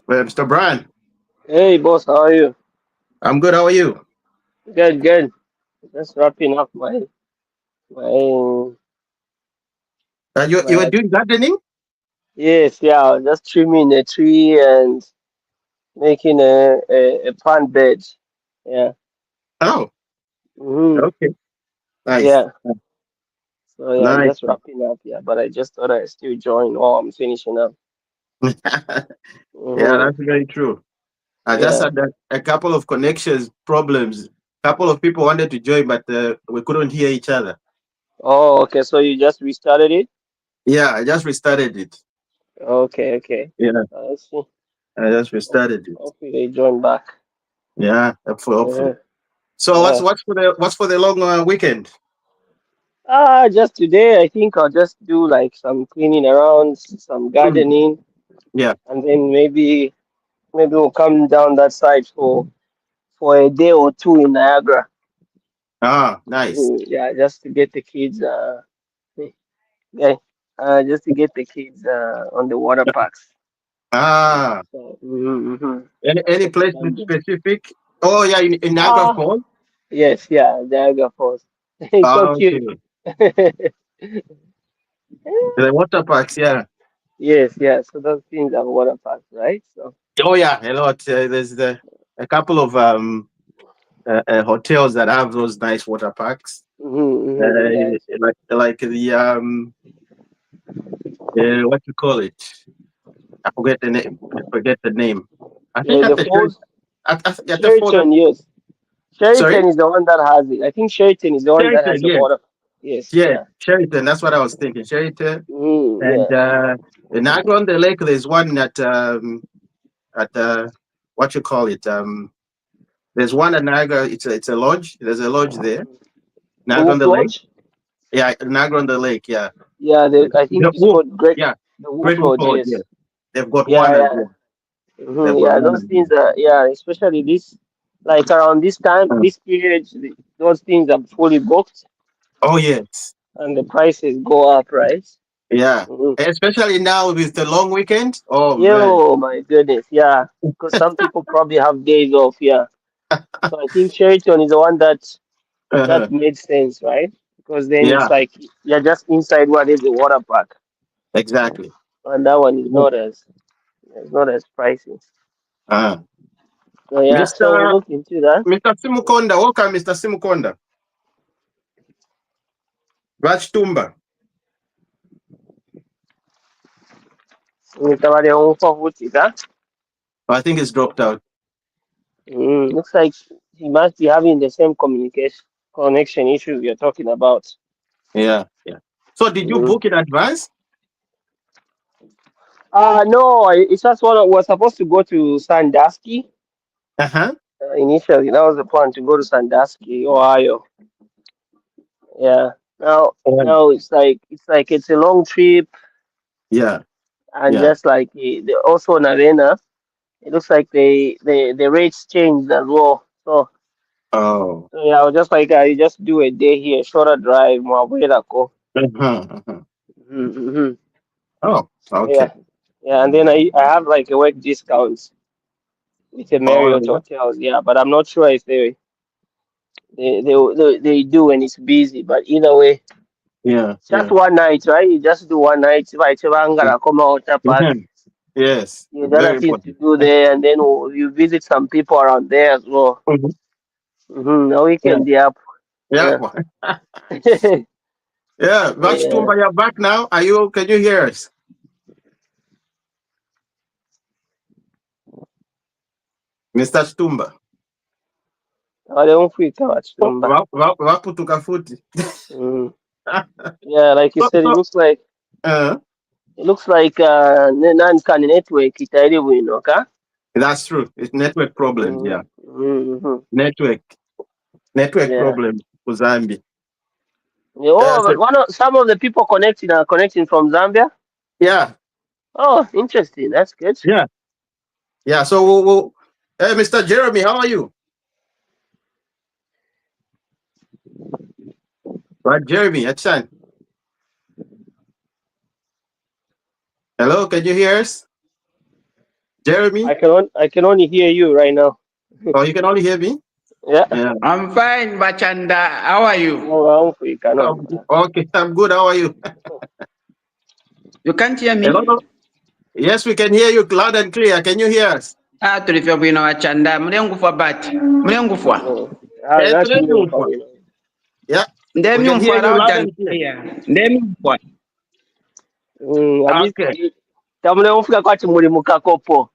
Mr. Brian, Hey boss, how are you? I'm good. How are you? Good, good. Just wrapping up my You were my doing gardening? yes, yeah, just trimming a tree and making a plant bed. Yeah. Oh, Mm-hmm. okay. Nice. Yeah. So yeah, Nice. just wrapping up. Yeah, but I just thought I'd still join while I'm finishing up. Yeah, Mm-hmm. that's very true. I just Yeah. had a couple of connections problems. Couple of people wanted to join, but we couldn't hear each other. Oh, okay. So you just restarted it? Yeah, I just restarted it. Okay, okay. Yeah, I see. I just restarted it. Hopefully they join back. Yeah, hopefully. Yeah. So Yeah. what's for the long weekend? Just today, I think I'll just do like some cleaning around, some Mm. gardening, Yeah. and then maybe we'll come down that side for a day or two in Niagara. Ah, nice. Yeah, just to get the kids yeah, just to get the kids on the water parks. Yeah. Ah, So mm-hmm. any That's place what I'm in doing. specific? Oh yeah, in Niagara Ah, Falls. yes, yeah, Niagara Falls. It's so Ah, cute. okay. The water parks, yeah. Yes, yeah. So those things are water parks, right? So. Oh yeah, a lot. There's a couple of hotels that have those nice water parks. Yeah. Like the what you call it? I forget the name. I forget the name. I think Yeah, at the the Sher- falls, at the falls. Sheraton, yes. Sorry, Sheraton is the one that has it. I think Sheraton is the one that Sheraton. has the Yes, water. Yes, yes, yeah. Sheraton. That's what I was thinking. Sheraton and Yeah. in Niagara on the Lake. There's one at what you call it? There's one at Niagara. It's a lodge. There's a lodge there. The Niagara on Wolf the Lake. Lodge? Yeah, Niagara on the Lake. Yeah. Yeah, I think The it's Wolf. called Great Yeah. the Wolf Great Wolf Lodge, Lodge. Yeah. yes. They've got one Yeah, as yeah. well. They've got Yeah, one those as well. things are, yeah, especially this, like around this time, Mm. this period, those things are fully booked Oh yes. and the prices go up, right? Yeah. hmm Especially now with the long weekend. Oh man. Yo, my goodness, yeah. Because some people probably have days off, yeah. So I think Sheraton is the one that Uh-huh. made sense, right? Because then it's Yeah. like you're just inside what is the water park, Exactly. and that one is Yeah. not as pricey. Uh, So yeah, so we'll Mr. look into that. Mr. Simukonda, welcome, Mr. Simukonda. Raj Tumba. Nitabale Onkovutika. I think it's dropped out. Looks like he must be having the same communication connection issues you're talking about. Yeah. Yeah. So did you Mm. book in advance? No, it's just was supposed to go to Sandusky. Uh-huh. Initially, that was the plan to go to Sandusky, Ohio. Yeah. Now, Yeah. now it's a long trip, Yeah. and Yeah. just like also in arena, it looks like the rates changed as well. Oh. So yeah, I was just like I just do a day here, shorter drive, more go. Uh-huh. Uh-huh. Mm-hmm. Oh, So yeah, okay. yeah, and then I have like a work discounts with the Oh, Marriott yeah. hotels. Yeah, but I'm not sure if they do when it's busy. But either way, Yeah. it's just Yeah. one night, right? You just do one night. If I come out park, Mhm. Yes. you got Very other things to important. do there, and then you visit some people around there as well. Mhm. A Yeah. weekend, yeah, Yeah. yeah, Yeah. Raj yeah. Tumba, you're back now. Can you hear us? Mr. Stumba. I don't feel too much, number. Waputuka futi. Mm. Yeah, like you So, said, so, uh, it looks like nan kan network italy wino, okay? that's true. It's network problems. Yeah. Mm-hmm. Network. Network Yeah. problem for Zambia. Yeah, Yeah. oh, but some of the people connecting are connecting from Zambia. Yeah. Oh, interesting. That's good. Yeah. Yeah. So, hey, Mr. Jeremy, how are you? Right, Jeremy, Achan. Hello, can you hear us? Jeremy? I can only hear you right now. Oh, you can only hear me? Yeah. Yeah. I'm fine, Bachanda. How are you? Oh, you cannot. Okay, I'm good. How are you? You can't hear me? Hello? Yes, we can hear you loud and clear. Can you hear us? Ah, tulivyo bwino Bachanda. Mlengufwa bati. Mlengufwa. That's Today me. you phone. Yeah, we can hear Ndemyumfwa you loud loud and and clear. clear. Ndemyumfwa. Okay. Tamule ufika kwati muri mukakopo.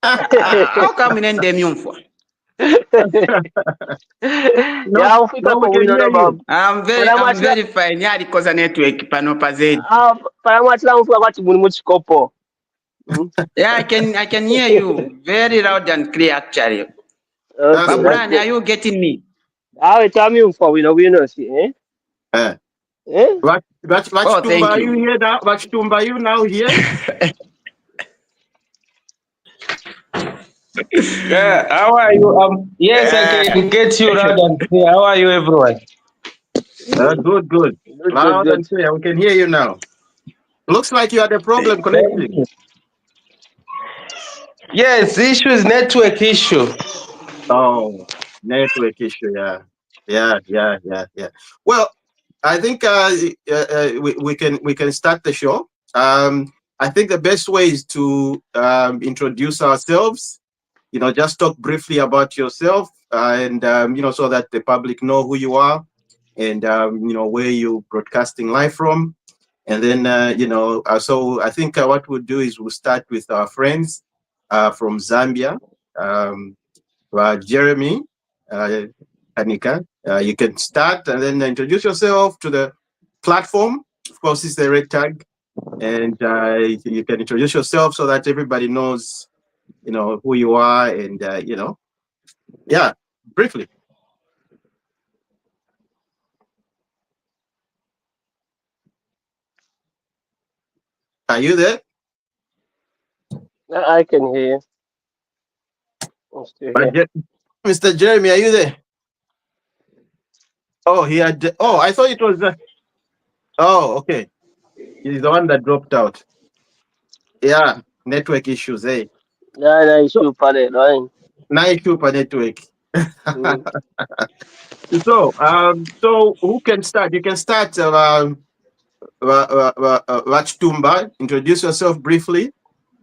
How come ndemyumfwa? No, Ya ufika no, we kwa can wino hear no you. babu. I'm very fine. Yali koza network pano pazedi. Paramwatila ufika kwati muri muchikopo. Yeah, I can hear you very loud and clear actually. That's Okay, that's great. Babran, are good. you getting me? Tell me for wino see, eh? Uh, Eh? Oh, Tumba, thank are you you. here now? Tumba, are you now here? Yeah, how are you? Yes, I can get you loud and clear. How are you, everyone? Good, good. Loud Good. and clear. We can hear you now. Looks like you had a problem Thank connecting. you. Yes, issue is network issue. Oh, network issue. Yeah. Well, I think we can start the show. I think the best way is to introduce ourselves. Just talk briefly about yourself, and so that the public know who you are, and where you broadcasting live from. And then so I think what we'll do is we'll start with our friends from Zambia. Um, Jeremy, Anika, you can start and then introduce yourself to the platform. Of course, it's the red tag, and you can introduce yourself so that everybody knows, who you are, and yeah, briefly. Are you there? I can hear you. I'm still But here. Mr. Jeremy, are you there? Oh, he had. Oh, I thought it was. Oh, okay. He's the one that dropped out. Yeah, network issues. Hey, Yeah, so issue pale, right? nice super network. Mm. So who can start? You can start. Tumba. Introduce yourself briefly,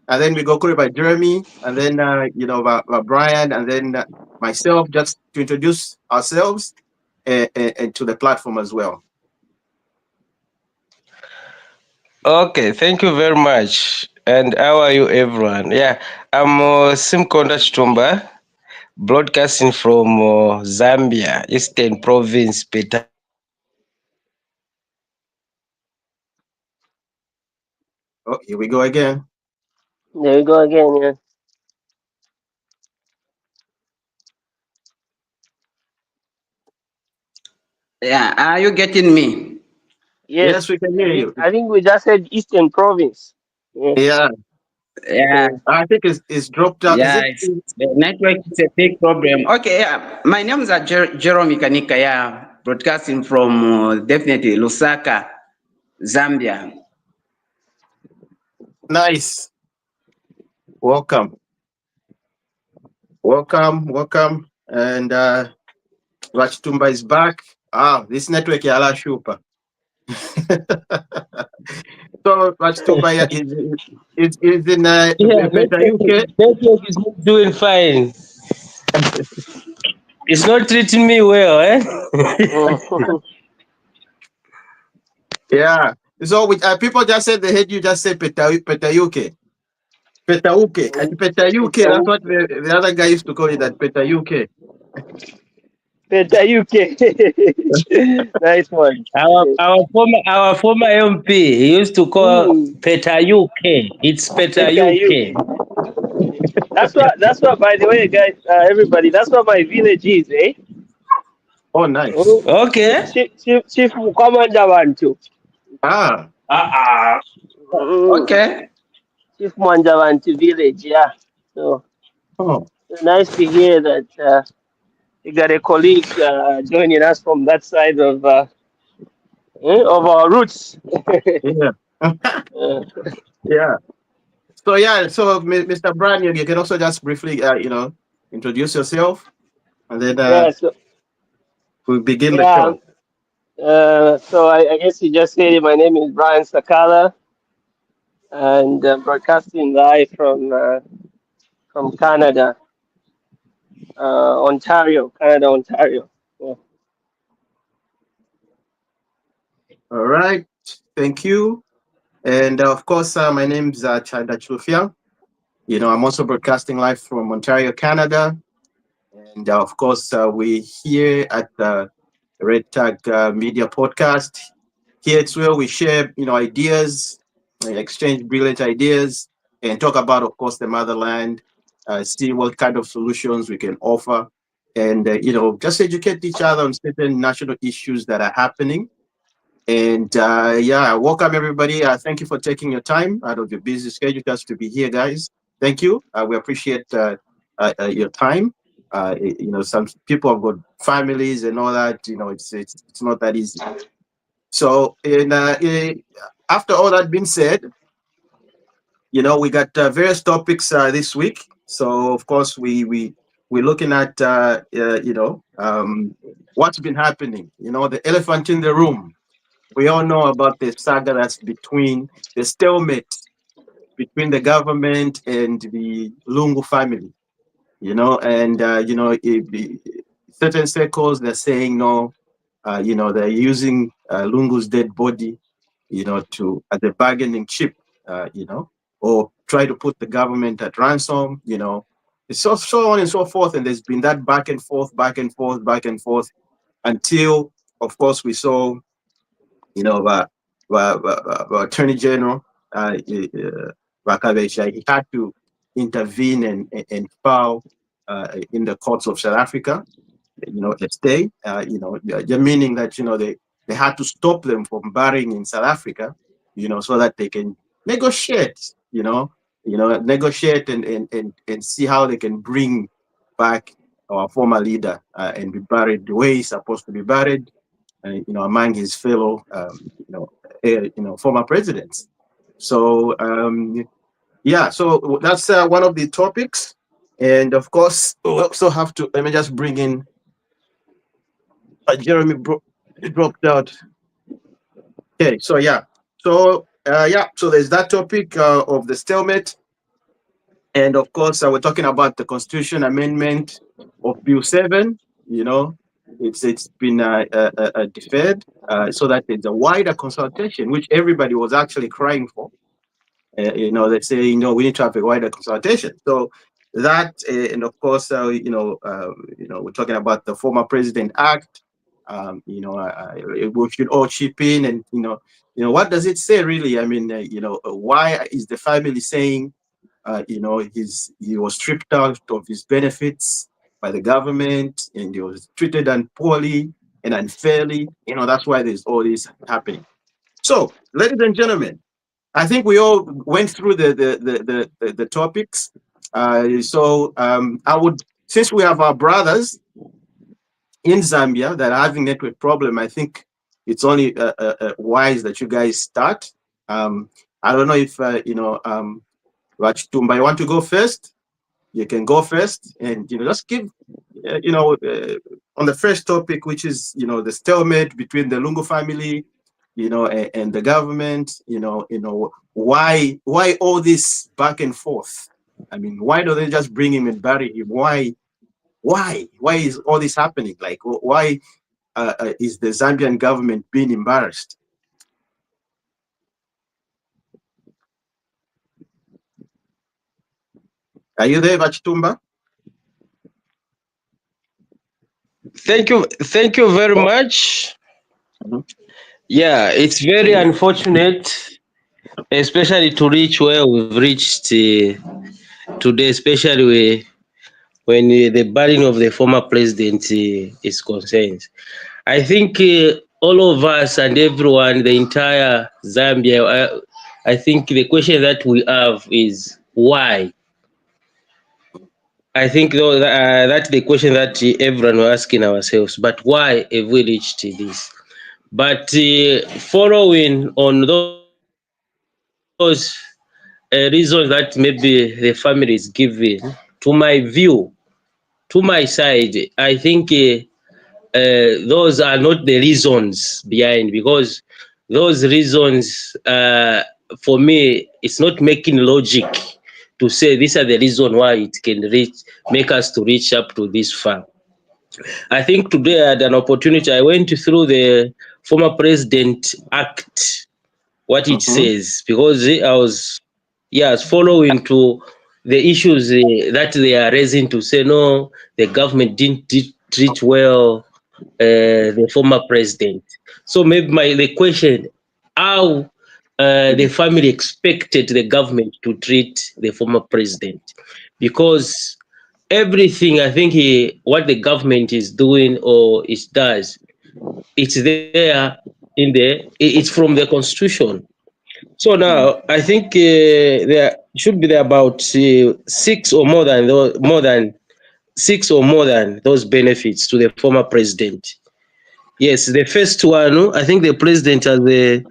and then we go by Jeremy, and then Brian, and then myself, just to introduce ourselves and to the platform as well. Okay, thank you very much. And how are you, everyone? Yeah, I'm Simkonda Chtumba, broadcasting from Zambia, Eastern Province, Oh, here we go again. There you go again, yeah. Yeah, are you getting me? Yes, Yes, we can hear you. I think we just said Eastern Province. Yeah. Yeah, Yeah, I think it's dropped out. Is yeah. it? The network is a big problem. Okay, yeah. My name is Jerome Kanika. Yeah, broadcasting from definitely Lusaka, Zambia. Nice. Welcome, welcome. And Tumba is back. Ah, this network yala shupa. So Tumba is in Yeah, Beta UK. network is not doing fine. It's not treating me well, eh? Yeah. So with people just said they heard you just say Peta UK. Peta UK. And Peta UK, that's what the other guy used to call it, that Peta UK. Better UK. Nice one. Our former MP he used to call Mm. Peta UK. It's Peta Better UK. UK. That's what by the way, guys, everybody, that's what my village is, eh? Oh, nice. Mm. Okay. Chief Commander Bantu. Ah, Mm. Okay. Chief Manjavanti village, yeah. So oh, nice to hear that you got a colleague joining us from that side of our roots. yeah. Uh, Yeah. So yeah, so Mr. Brand, you can also just briefly, introduce yourself, and then Yeah, so we'll begin the yeah, show. so I guess you just said it. My name is Brian Sakala, and broadcasting live from Canada, Ontario, Canada, Ontario. Yeah. All right, thank you. And of course, my name's Chada Chufia. I'm also broadcasting live from Ontario, Canada. And of course, we here at the Red Tag Media Podcast. Here it's where we share, ideas, exchange brilliant ideas, and talk about, of course, the motherland. See what kind of solutions we can offer, and just educate each other on certain national issues that are happening. And yeah, welcome everybody. Thank you for taking your time out of your busy schedule just to be here, guys. Thank you. We appreciate your time. Some people have got families and all that. It's not that easy. So, after all that being said, we got various topics this week. So, of course, we're looking at what's been happening. The elephant in the room. We all know about the saga that's between the stalemate between the government and the Lungu family. And certain circles they're saying no. They're using Lungu's dead body, to as a bargaining chip, or try to put the government at ransom. It's so on and so forth. And there's been that back and forth, back and forth, back and forth, until, of course, we saw Attorney General Kabesha, he had to intervene and file in the courts of South Africa, a stay, meaning that, they had to stop them from burying in South Africa, so that they can negotiate, negotiate and see how they can bring back our former leader and be buried the way he's supposed to be buried, among his fellow, former presidents. So, yeah, so that's one of the topics. And of course, we also have to, let me just bring in Jeremy dropped out. Okay, so yeah. So there's that topic of the stalemate. And of course, we're talking about the Constitution Amendment of Bill 7. It's been deferred so that there's a wider consultation, which everybody was actually crying for. They say, we need to have a wider consultation. So that, and of course, we're talking about the Former President Act. We should all chip in, and what does it say really? I mean, why is the family saying, he was stripped out of his benefits by the government, and he was treated poorly and unfairly. That's why there's all this happening. So, ladies and gentlemen, I think we all went through the topics. I would, since we have our brothers in Zambia that are having network problem, I think it's only wise that you guys start. I don't know if Rachtumba, you want to go first? You can go first, and just give on the first topic, which is the stalemate between the Lungu family, and the government. Why all this back and forth? I mean, why don't they just bring him and bury him? Why is all this happening? Like, why is the Zambian government being embarrassed? Are you there, Vachitumba? Thank you very much. Mhm. Yeah, it's very unfortunate, especially to reach where we've reached today, especially when the burying of the former president is concerned. I think all of us and everyone, the entire Zambia, I think the question that we have is why. I think though that's the question that everyone was asking ourselves. But why have we reached this? But following on those reasons that maybe the family is giving, to my view, to my side, I think those are not the reasons behind, because those reasons, for me, it's not making logic to say these are the reason why it can make us to reach up to this far. I think today I had an opportunity. I went through the former President Act, what it says, because I was following to the issues that they are raising to say, no, the government didn't treat well the former president. So maybe the question, how the family expected the government to treat the former president, because everything I think what the government is doing or it does, it's there it's from the constitution. So now I think there should be about 6 or more than those benefits to the former president. Yes, the first one, I think the president has the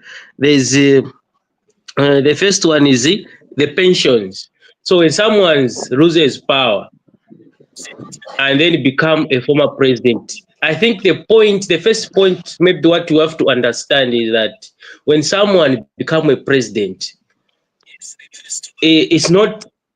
first one is the pensions. So when someone loses power and then become a former president, I think the first point, maybe what you have to understand is that when someone become a president,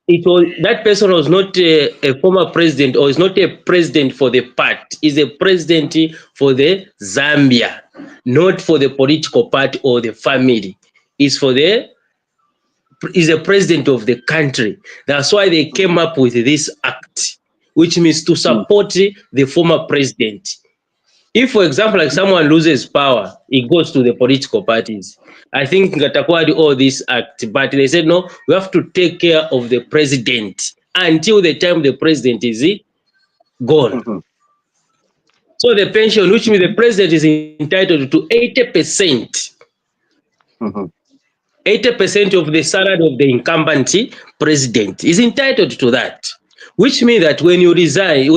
that person was not a former president, or is not a president for the party, is a president for the Zambia, not for the political party or the family. Is a president of the country. That's why they came up with this act, which means to support the former president. If, for example, like someone loses power, it goes to the political parties. I think Ngatakwadi all this act, but they said, no, we have to take care of the president until the time the president is gone. So the pension, which means the president is entitled to 80%. 80% of the salary of the incumbent president is entitled to that, which means that when you resign,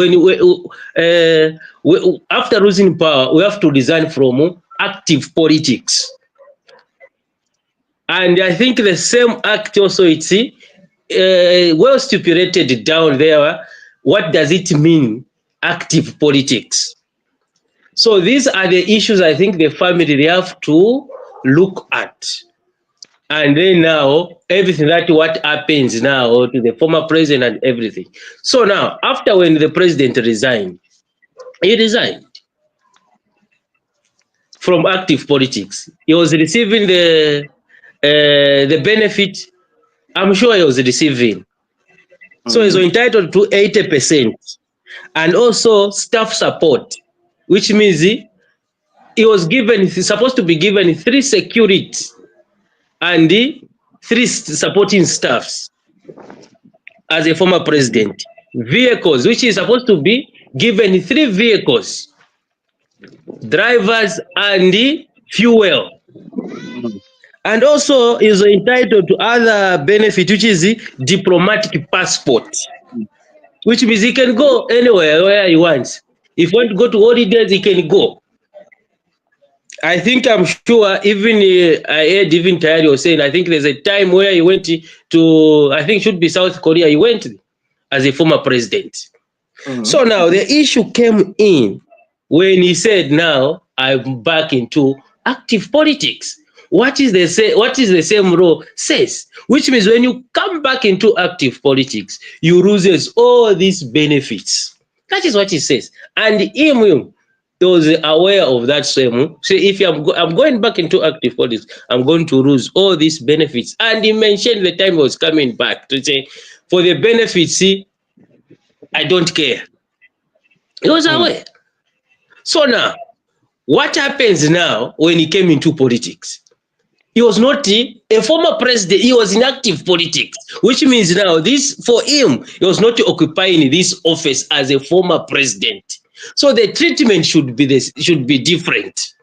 after losing power, we have to resign from active politics. And I think the same act also, it's well stipulated down there. What does it mean, active politics? So these are the issues I think the family, they have to look at. And then now, everything that what happens now to the former president and everything. So now, after when the president resigned, he resigned from active politics. He was receiving the benefit, I'm sure he was receiving. So he's entitled to 80%. And also staff support, which means he was supposed to be given 3 security and 3 supporting staffs as a former president. Vehicles, which is supposed to be given 3 vehicles, drivers and fuel. And also is entitled to other benefit, which is the diplomatic passport, which means he can go anywhere where he wants. If he wants to go to holidays, he can go. I think I'm sure even I heard even Tayari was saying, I think there's a time where he went to, I think should be South Korea, he went as a former president. So now the issue came in when he said, now I'm back into active politics. What is the same law says? Which means when you come back into active politics, you lose all these benefits. That is what it says. And him, those aware of that same. So if I'm going back into active politics, I'm going to lose all these benefits. And he mentioned the time he was coming back to say, for the benefits, I don't care. He was aware. So now, what happens now when he came into politics? He was not a former president, he was in active politics, which means now this, for him, he was not occupying this office as a former president. So the treatment should be different.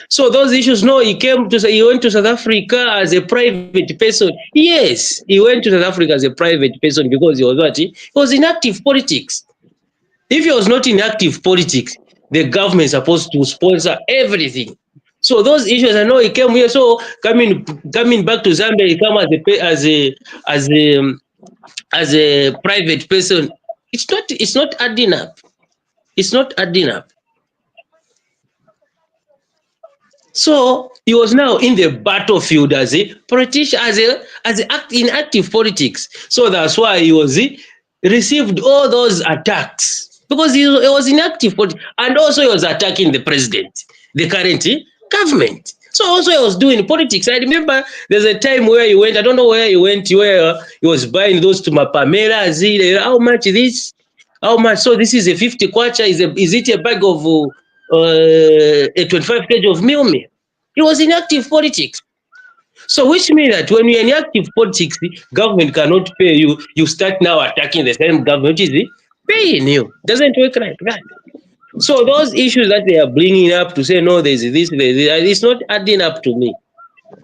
So those issues, no, he went to South Africa as a private person. Yes, he went to South Africa as a private person because he was what? He was in active politics. If he was not in active politics, the government is supposed to sponsor everything. So those issues, I know he came here. So coming back to Zambia, he come as a private person. It's not adding up. It's not adding up. So he was now in the battlefield as a politician, in active politics. So that's why he received all those attacks, because he was in active politics, and also he was attacking the president, the current government. So also he was doing politics. I remember there's a time where he went, I don't know where he went, where he was buying those to Mapamela. How much this? How much? So this is a 50 kwacha. Is it a bag of a 25 kg of meal? He was in active politics. So which means that when you're in active politics, government cannot pay you. You start now attacking the same government, which is paying you. Doesn't work like that. So those issues that they are bringing up to say, no, there's this, it's not adding up to me.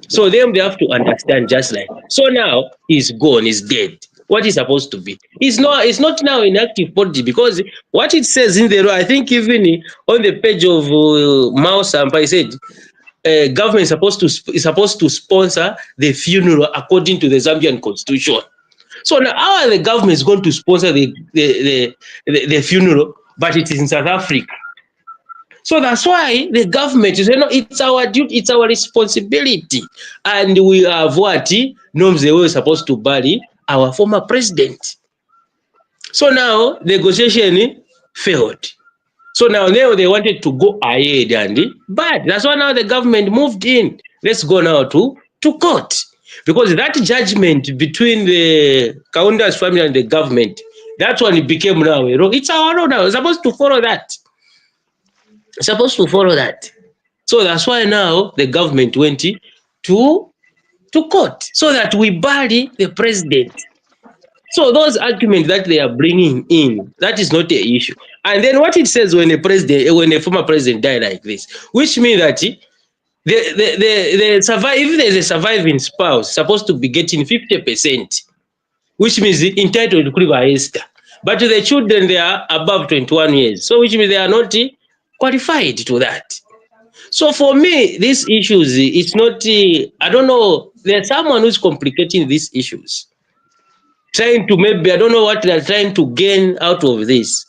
So they have to understand just like. So now he's gone, he's dead. What is supposed to be? It's not now in active politics, because what it says in the law, I think even on the page of Mao Sampa, he said, government is supposed to sponsor the funeral according to the Zambian constitution. So now how are the governments going to sponsor the funeral, but it is in South Africa? So that's why the government is saying, no, it's our duty, it's our responsibility. And we have norms they were supposed to bury our former president. So now negotiation failed. So now they wanted to go ahead, but that's why now the government moved in. Let's go now to court. Because that judgment between the Kaunda's family and the government, that's when it became now. It's our law now. We're supposed to follow that. So that's why now the government went to court so that we bury the president. So those arguments that they are bringing in, that is not the issue. And then what it says when a former president died like this, which means that if there's a surviving spouse, supposed to be getting 50%, which means entitled to Kriva Esther. But the children, they are above 21 years. So which means they are not qualified to that. So for me, these issues, it's not, I don't know, there's someone who's complicating these issues. Trying to maybe, I don't know what they're trying to gain out of this.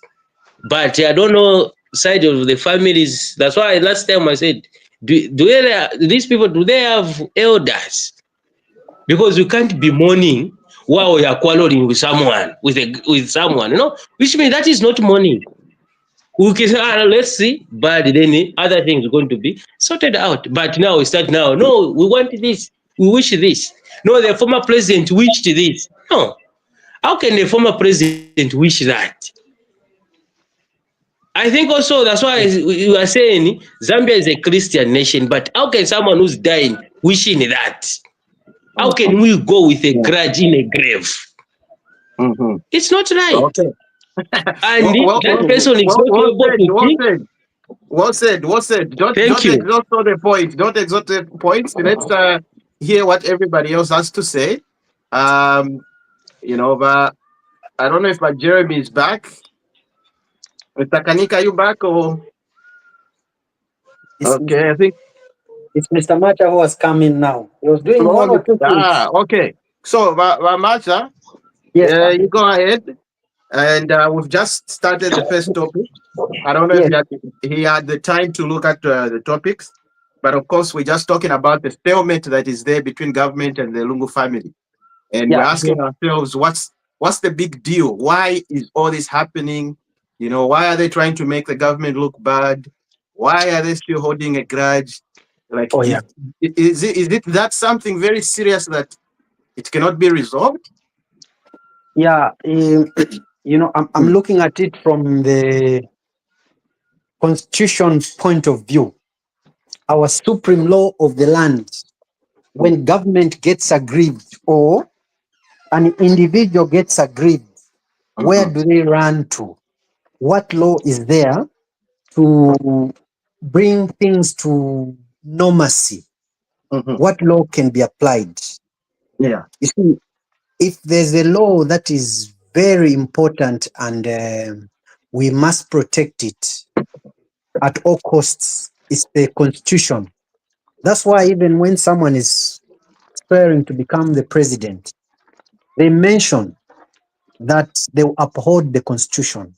But I don't know side of the families. That's why last time I said, these people, do they have elders? Because you can't be mourning while you are quarreling with someone, with someone, which means that is not mourning. We can say, let's see, but then other things are going to be sorted out. But now we start now, no, we want this, we wish this. No, the former president wished this. No. How can the former president wish that? I think also that's why you are saying Zambia is a Christian nation, but how can someone who's dying wishing that? How can we go with a grudge in a grave? Mm-hmm. It's not right. Okay. And that person is not able to think. Well said. Don't exhaust the point. Don't exhaust the points. Let's hear what everybody else has to say. But I don't know if Jeremy is back. Mr. Kanika, are you back or? Okay, I think it's Mr. Macha who has come in now. He was doing one or two things. Okay. So, Macha, yes, you go ahead. And we've just started the first topic. I don't know if he had the time to look at the topics, but of course, we're just talking about the stalemate that is there between government and the Lungu family. And we're asking ourselves, what's the big deal? Why is all this happening? Why are they trying to make the government look bad? Why are they still holding a grudge? Is it that something very serious that it cannot be resolved? Yeah, I'm looking at it from the Constitution point of view. Our supreme law of the land, when government gets aggrieved or an individual gets aggrieved, where do they run to? What law is there to bring things to normalcy? What law can be applied? Yeah. You see, if there's a law that is very important and we must protect it at all costs, it's the Constitution. That's why even when someone is aspiring to become the president, they mention that they will uphold the constitution.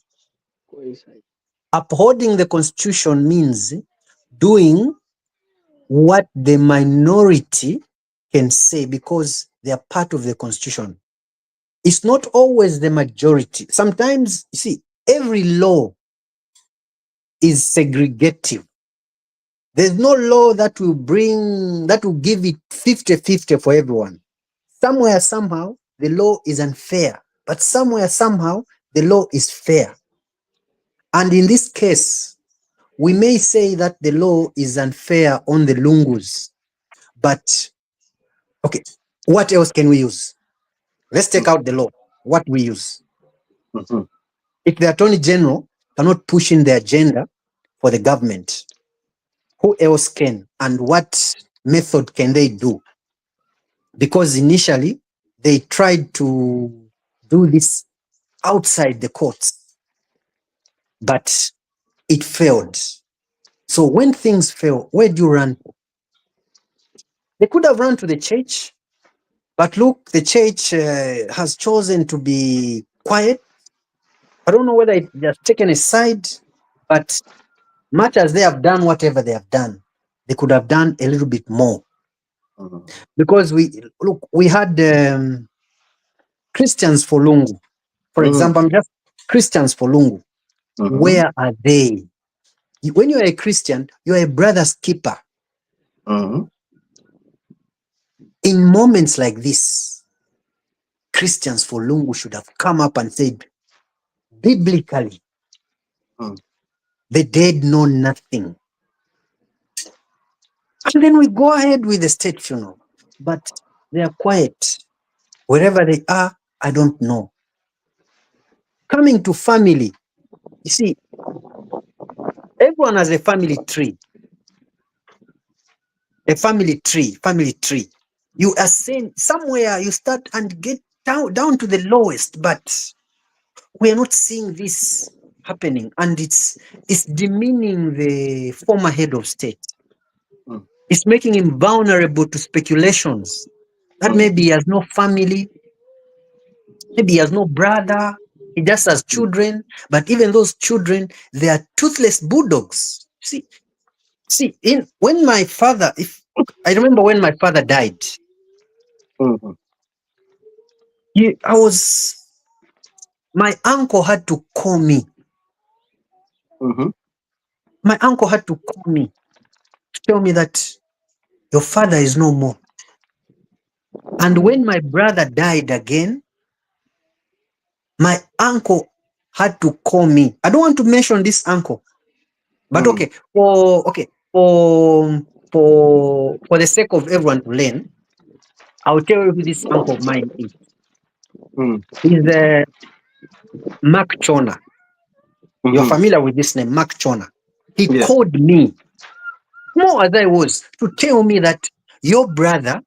Upholding the constitution means doing what the minority can say because they are part of the constitution. It's not always the majority. Sometimes, you see, every law is segregative. There's no law that will give it 50-50 for everyone. Somewhere, somehow, the law is unfair, but somewhere, somehow, the law is fair. And in this case, we may say that the law is unfair on the Lungus, but okay, what else can we use? Let's take out the law. What we use? Mhm. If the Attorney General cannot push in the agenda for the government, who else can? And what method can they do? Because initially, they tried to do this outside the courts, but it failed. So when things fail, where do you run? They could have run to the church, but look, the church has chosen to be quiet. I don't know whether it has taken a side, but much as they have done whatever they have done, they could have done a little bit more. Mhm. Because we had Christians for Lungu. For Mhm. example, I'm just Christians for Lungu. Mhm. Where are they? When you are a Christian, you are a brother's keeper. Mhm. In moments like this, Christians for Lungu should have come up and said, biblically, Mm. the dead know nothing. And then we go ahead with the state funeral. But they are quiet. Wherever they are, I don't know. Coming to family, you see, everyone has a family tree. A family tree. You are saying somewhere you start and get down to the lowest, but we are not seeing this happening, and it's demeaning the former head of state. Mm. It's making him vulnerable to speculations that maybe he has no family, maybe he has no brother, he just has children, but even those children, they are toothless bulldogs. When my father, I remember when my father died, Mhm. my uncle had to call me. Mhm. My uncle had to call me to tell me that your father is no more. And when my brother died again, my uncle had to call me. I don't want to mention this uncle, but Mm. for the sake of everyone to learn, I'll tell you who this uncle of mine is. Mm. He's Mark Chona. You're Mhm. familiar with this name, Mark Chona. He Yes. called me, more as I was, to tell me that your brother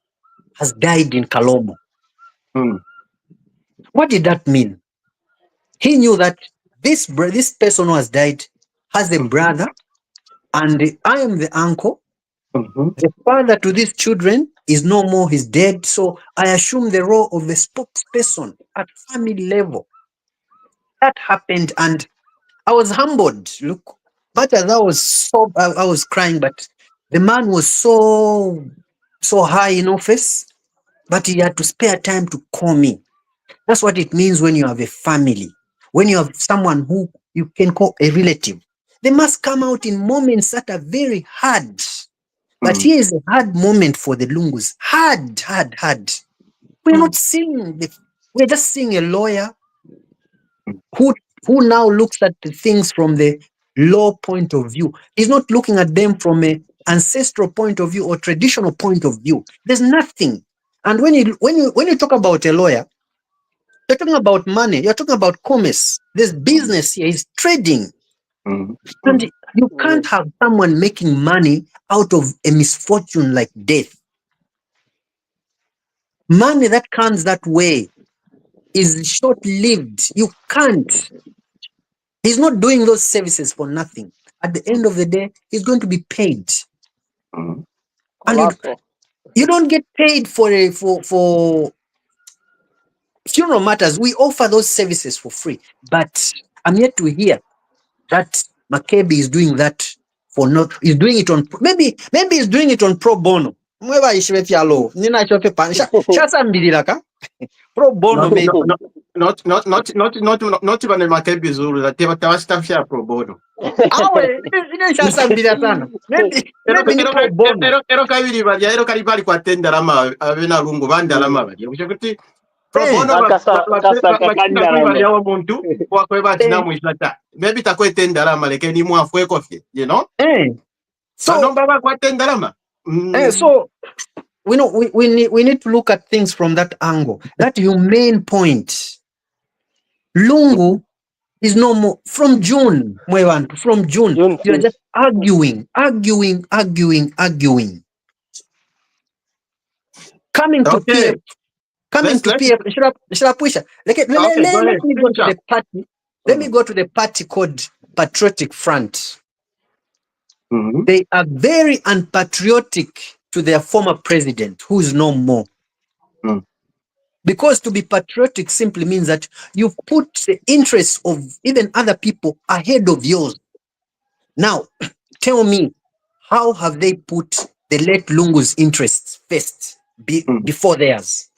has died in Kalomo. Mm. What did that mean? He knew that this person who has died has a brother, and I am the uncle. Mhm. The father to these children is no more, he's dead. So I assume the role of the spokesperson at family level. That happened, and I was humbled. Look, much as I was crying, but the man was so high in office, but he had to spare time to call me. That's what it means when you have a family, when you have someone who you can call a relative. They must come out in moments that are very hard. But Mm. here is a hard moment for the Lungus. Hard. We're not seeing we're just seeing a lawyer who now looks at the things from the law point of view. He's not looking at them from an ancestral point of view or traditional point of view. There's nothing. And when you talk about a lawyer, you're talking about money. You're talking about commerce. There's business here. He's trading. Mm. And you can't have someone making money out of a misfortune like death. Money that comes that way is short-lived. You can't. He's not doing those services for nothing. At the end of the day, he's going to be paid. Mm. And you don't get paid for funeral matters. We offer those services for free. But I'm yet to hear that Makebi is doing that for not, he's doing it on, maybe he's doing it on pro bono. Mweba ishiwe fyalo. Nina chope panisha. Shasa mbililaka. Pro bono maybe. Not even the Makebi Zulu, that they were Tawastafia pro bono. Awe, shasa mbilila sana. Maybe ni pro bono. Ero karibali kwa tenda rama, avena lungu, vanda rama. Ushakuti, pro bono, maybe takwe tenda rama, like any more fue coffee, you know? So, so we know we need to look at things from that angle, that humane point. Lungu is no more from June, from June. You're just arguing. Coming to PF. Let me go to the party. Let me go to the party called Patriotic Front. They are very unpatriotic to their former president, who is no more. Because to be patriotic simply means that you put the interests of even other people ahead of yours. Now, tell me, how have they put the late Lungu's interests first before theirs?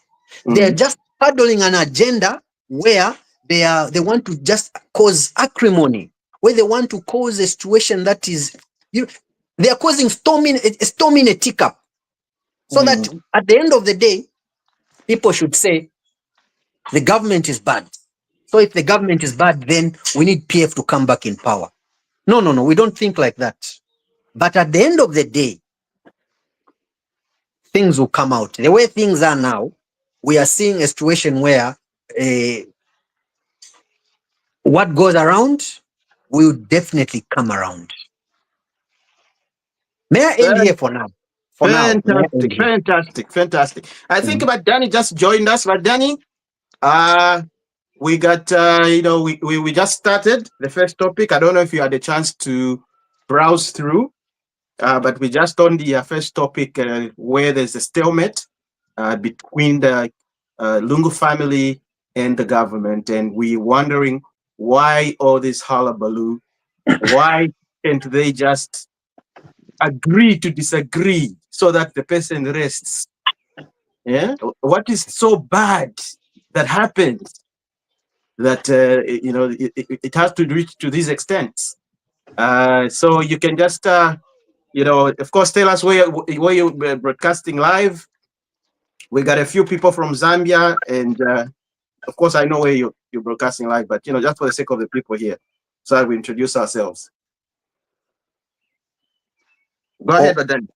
They are just paddling an agenda where they want to just cause acrimony, where they want to cause a situation that is, they are causing storm in a teacup, so that at the end of the day, people should say the government is bad. So if the government is bad, then we need PF to come back in power. No, we don't think like that. But at the end of the day, things will come out. The way things are now, we are seeing a situation where what goes around will definitely come around. May I end here for now? Fantastic. I think about Danny just joined us. But Danny, we got we just started the first topic. I don't know if you had a chance to browse through, but we just on the first topic where there's a stalemate between the Lungu family and the government, and we're wondering why all this hullabaloo. Why can't they just agree to disagree so that the person rests? Yeah, what is so bad that happens that it has to reach to these extents? So you can just of course, tell us where you're broadcasting live. We got a few people from Zambia, and of course I know where you're broadcasting live, but just for the sake of the people here, so we introduce ourselves. Go ahead, but then.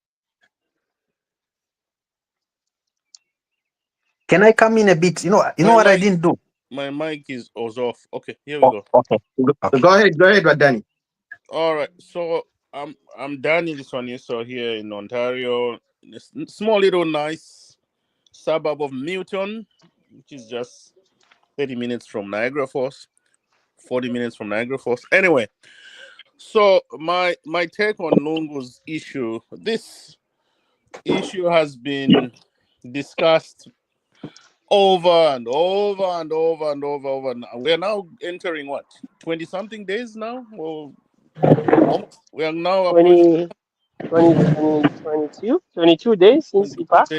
Can I come in a bit? You know what I didn't do? My mic was off. Okay, here we go. Okay. Go ahead, but Danny. All right. So I'm Danny, this one you saw here in Ontario, in a small little nice suburb of Milton, which is just 30 minutes from Niagara Falls, 40 minutes from Niagara Falls. Anyway, so my take on Lungu's issue. This issue has been discussed over and over and over and over. We're now entering what, 20-something days now? Well, we are now 22 days since it passed.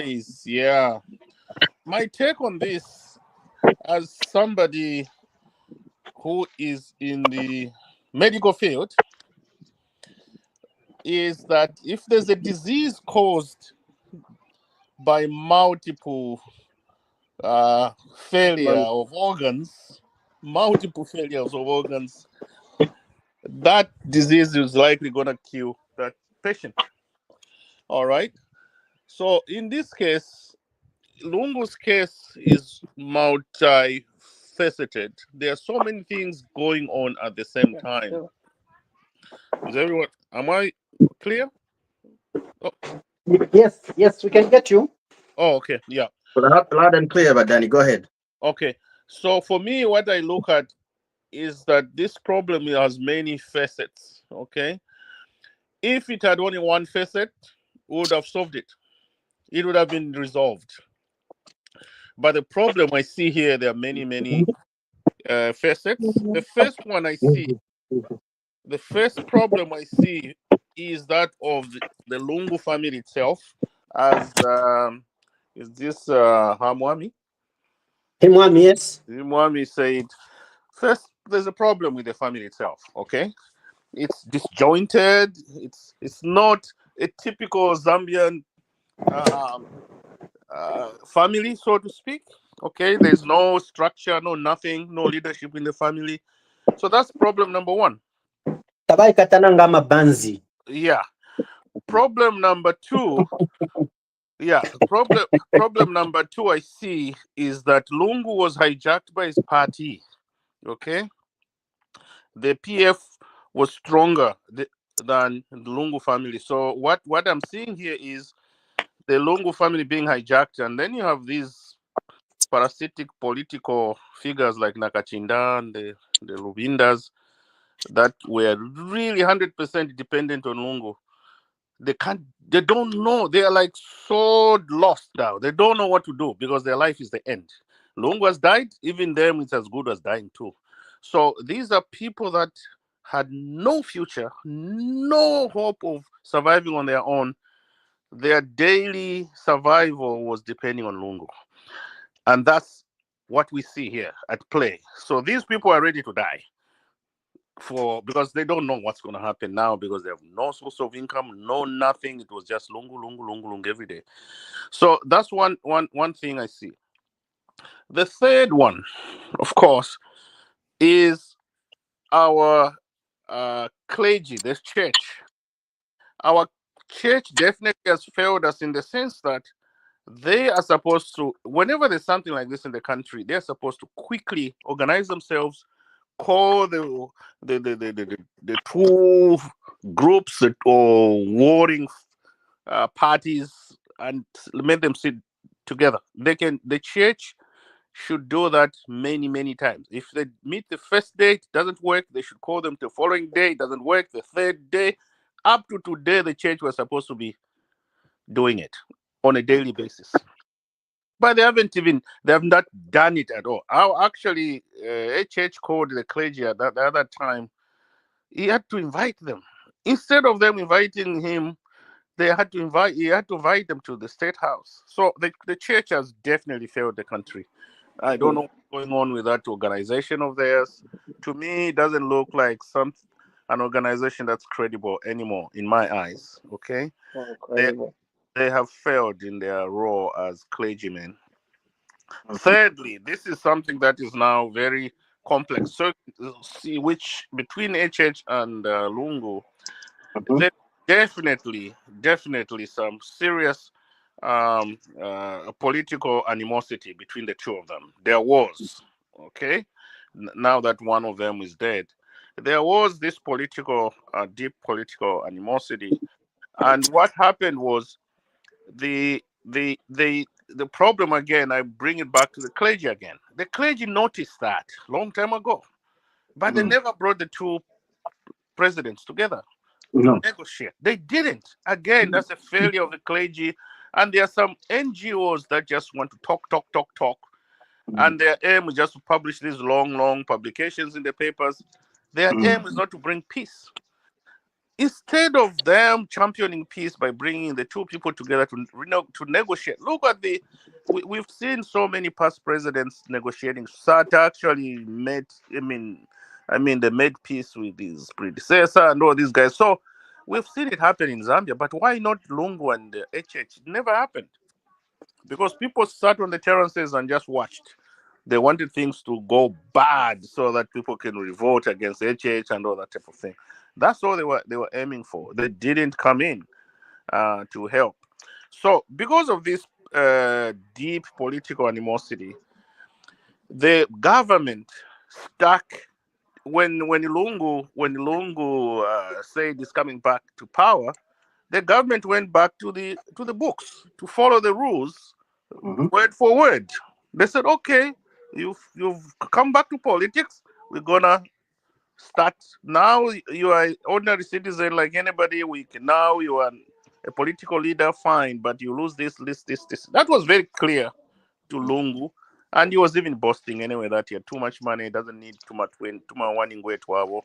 Yeah. My take on this, as somebody who is in the medical field, is that if there's a disease caused by multiple failure of organs, that disease is likely going to kill that patient. All right. So in this case, Lungu's case is multifaceted. There are so many things going on at the same time. Is everyone? Am I clear? Oh. Yes, we can get you. Oh, okay. Yeah. Loud and clear, but Danny, go ahead. Okay. So for me, what I look at is that this problem has many facets. Okay. If it had only one facet, we would have solved it. it would have been resolved. But the problem I see here, there are many facets. The first one I see, the first problem I see is that of the Lungu family itself, as is this Hamwami? Himwami, yes. Hamwami said, first, there's a problem with the family itself. Okay, it's disjointed. It's not a typical Zambian um, family, so to speak. Okay, there's no structure, no nothing, no leadership in the family. So that's problem number one. Tabai katananga mabanzi. Yeah. Problem number two. Yeah. Problem number two I see is that Lungu was hijacked by his party. Okay. The PF was stronger than the Lungu family. So what I'm seeing here is the Lungu family being hijacked, and then you have these parasitic political figures like Nakachinda and the Lubindas that were really 100% dependent on Lungu. They don't know. They are like so lost now. They don't know what to do because their life is the end. Lungu has died, even them it's as good as dying too. So these are people that had no future, no hope of surviving on their own. Their daily survival was depending on Lungu. And that's what we see here at play. So these people are ready to die because they don't know what's going to happen now because they have no source of income, no nothing. It was just lungu every day. So that's one thing I see. The third one, of course, is our clergy, this church. Our church definitely has failed us in the sense that they are supposed to, whenever there's something like this in the country, they're supposed to quickly organize themselves, call the two groups or warring parties and make them sit together. The church should do that many times. If they meet the first day, it doesn't work, they should call them the following day, it doesn't work, the third day. Up to today, the church was supposed to be doing it on a daily basis. But they have not done it at all. Actually, a church called the clergy at the other time, he had to invite them. Instead of them inviting him, he had to invite them to the state house. So the church has definitely failed the country. I don't know what's going on with that organization of theirs. To me, it doesn't look like an organization that's credible anymore in my eyes. Okay, they have failed in their role as clergymen. Thirdly, this is something that is now very complex. So, see, which between HH and Lungu, there definitely some serious political animosity between the two of them. There was, okay, now that one of them is dead, there was this deep political animosity, and what happened was the problem again. I bring it back to the clergy again. The clergy noticed that long time ago, but they never brought the two presidents together to negotiate. They didn't. Again, that's a failure of the clergy. And there are some NGOs that just want to talk. And their aim is just to publish these long publications in the papers. Their aim is not to bring peace. Instead of them championing peace by bringing the two people together to negotiate, look at we've seen so many past presidents negotiating. Sat actually made, they made peace with his predecessor and all these guys. So we've seen it happen in Zambia, but why not Lungu and HH? It never happened because people sat on the terraces and just watched. They wanted things to go bad so that people can revolt against HH and all that type of thing. That's all they were aiming for. They didn't come in to help. So because of this deep political animosity, the government stuck when Lungu said he's coming back to power. The government went back to the books to follow the rules word for word. They said, okay, you've come back to politics. We're gonna start now. You are an ordinary citizen like anybody. You a political leader, fine, but you lose this, this. That was very clear to Lungu. And he was even boasting anyway that he had too much money, doesn't need too much money to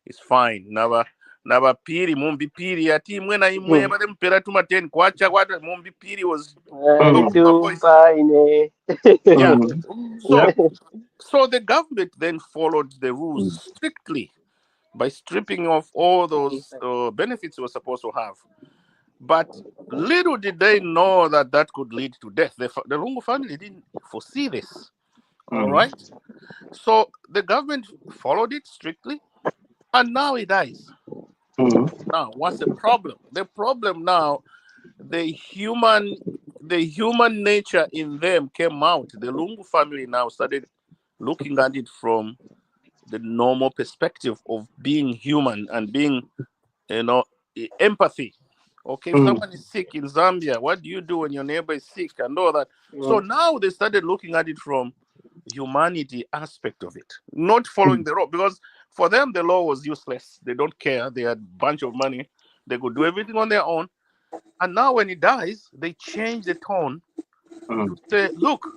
it's fine. Never piri, mumbi piri, ati mwena imwe, but them pera tuma 10 kwacha, mumbi piri was yeah. So the government then followed the rules strictly by stripping off all those benefits we were supposed to have. But little did they know that that could lead to death. The Lungu family didn't foresee this. All right. So the government followed it strictly, and now he dies. Now, what's the problem? The problem now, the human nature in them came out. The Lungu family now started looking at it from the normal perspective of being human and being, empathy. Okay, if someone is sick in Zambia, what do you do when your neighbor is sick and all that? So now they started looking at it from humanity aspect of it, not following the law, because for them the law was useless. They don't care. They had a bunch of money. They could do everything on their own. And now when he dies, they change the tone to say, look,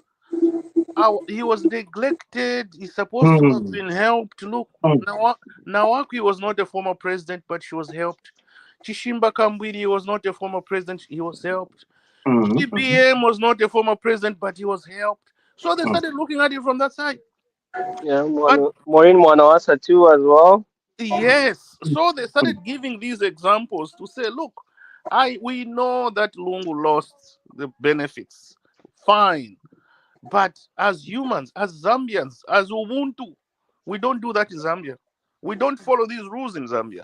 he was neglected. He's supposed to have been helped. Look, Nawaki was not a former president, but she was helped. Chishimba Kambwidi was not a former president. He was helped. TPM was not a former president, but he was helped. So they started looking at it from that side. Yeah, Maureen Mwanawasa too as well. Yes. So they started giving these examples to say, look, we know that Lungu lost the benefits. Fine. But as humans, as Zambians, as Ubuntu, we don't do that in Zambia. We don't follow these rules in Zambia.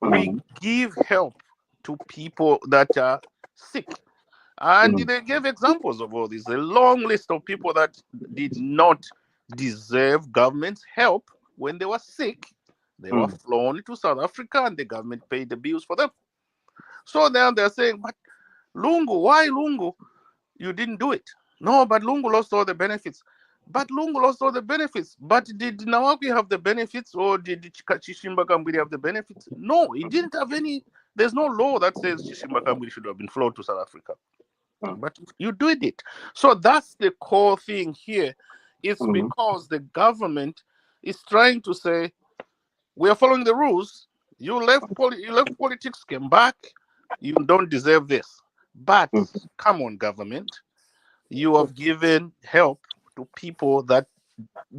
We give help to people that are sick. And they gave examples of all this. A long list of people that did not deserve government's help when they were sick. They were flown to South Africa and the government paid the bills for them. So now they're saying, but Lungu, why Lungu? You didn't do it. No, but Lungu lost all the benefits. But Lungu lost all the benefits. But did Nawaki have the benefits, or did Chishimba Kambwidi have the benefits? No, he didn't have any. There's no law that says Chishimba Kambwidi should have been flown to South Africa. But you did it. So that's the core thing here. It's because the government is trying to say, we are following the rules. You left politics, came back. You don't deserve this. But come on, government. You have given help to people that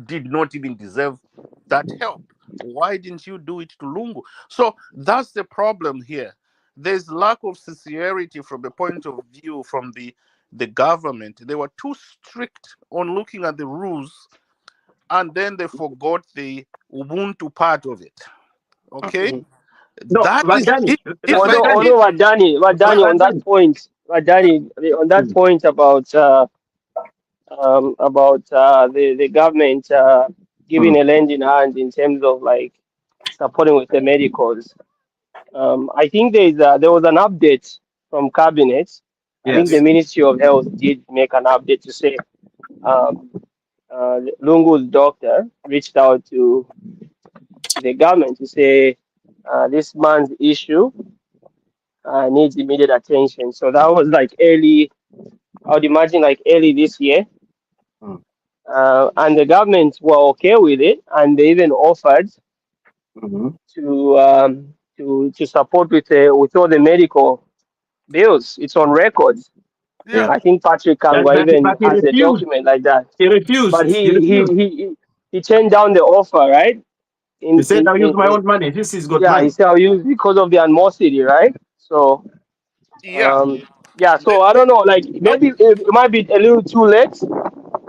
did not even deserve that help. Why didn't you do it to Lungu? So that's the problem here. There's lack of sincerity from the point of view from the government. They were too strict on looking at the rules, and then they forgot the Ubuntu part of it. Okay? No, That is Vadani, Although Vadani on that point, Vadani on that point about the government giving a lending hand in terms of like supporting with the medicals. I think there was an update from cabinet. I think the Ministry of Health did make an update to say Lungu's doctor reached out to the government to say this man's issue needs immediate attention. So that was like early, I would imagine like early this year. And the government were okay with it, and they even offered to support with all the medical bills. It's on record. Yeah. I think Patrick Kangwa even has a document like that. He refused. But he turned down the offer, right? He said, I'll use my own money. This is good money. He said, I'll use because of the animosity, right? So, so I don't know, like maybe it might be a little too late,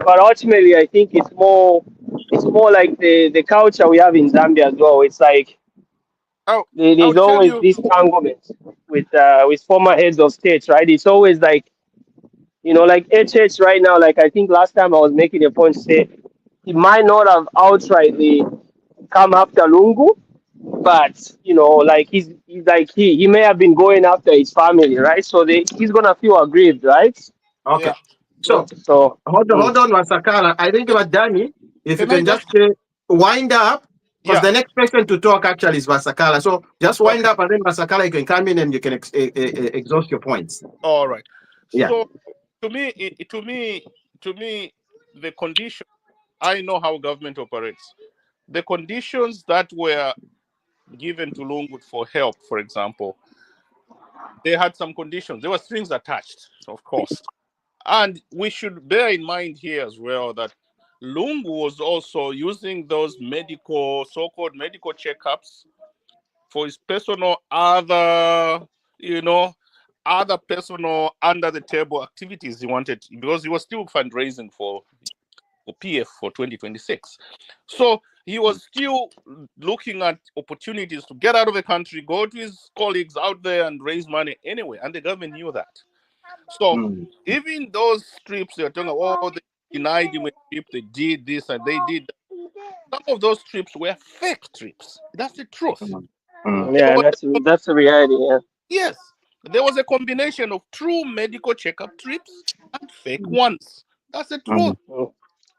but ultimately I think it's more like the culture we have in Zambia as well. It's like there's always this entanglement with former heads of states, right? It's always like, like HH right now, like I think last time I was making a point to say he might not have outrightly come after Lungu, but like he's like he may have been going after his family, right? So he's gonna feel aggrieved, right? Okay. So hold on, Wasakala. I think what Danny, if you can just wind up Because the next person to talk actually is Vasakala. So just wind up, and then Vasakala, you can come in and you can exhaust your points. All right. Yeah. So to me, the condition, I know how government operates. The conditions that were given to Lungu for help, for example, they had some conditions. There were strings attached, of course. And we should bear in mind here as well that Lungu was also using those so-called medical checkups for his personal other personal under the table activities he wanted, because he was still fundraising for PF for 2026. So he was still looking at opportunities to get out of the country, go to his colleagues out there and raise money anyway. And the government knew that. So even those trips they're talking about, they denied him a trip, they did this and they did that. Some of those trips were fake trips. That's the truth. Yeah, that's the reality. Yeah. Yes, there was a combination of true medical checkup trips and fake ones. That's the truth.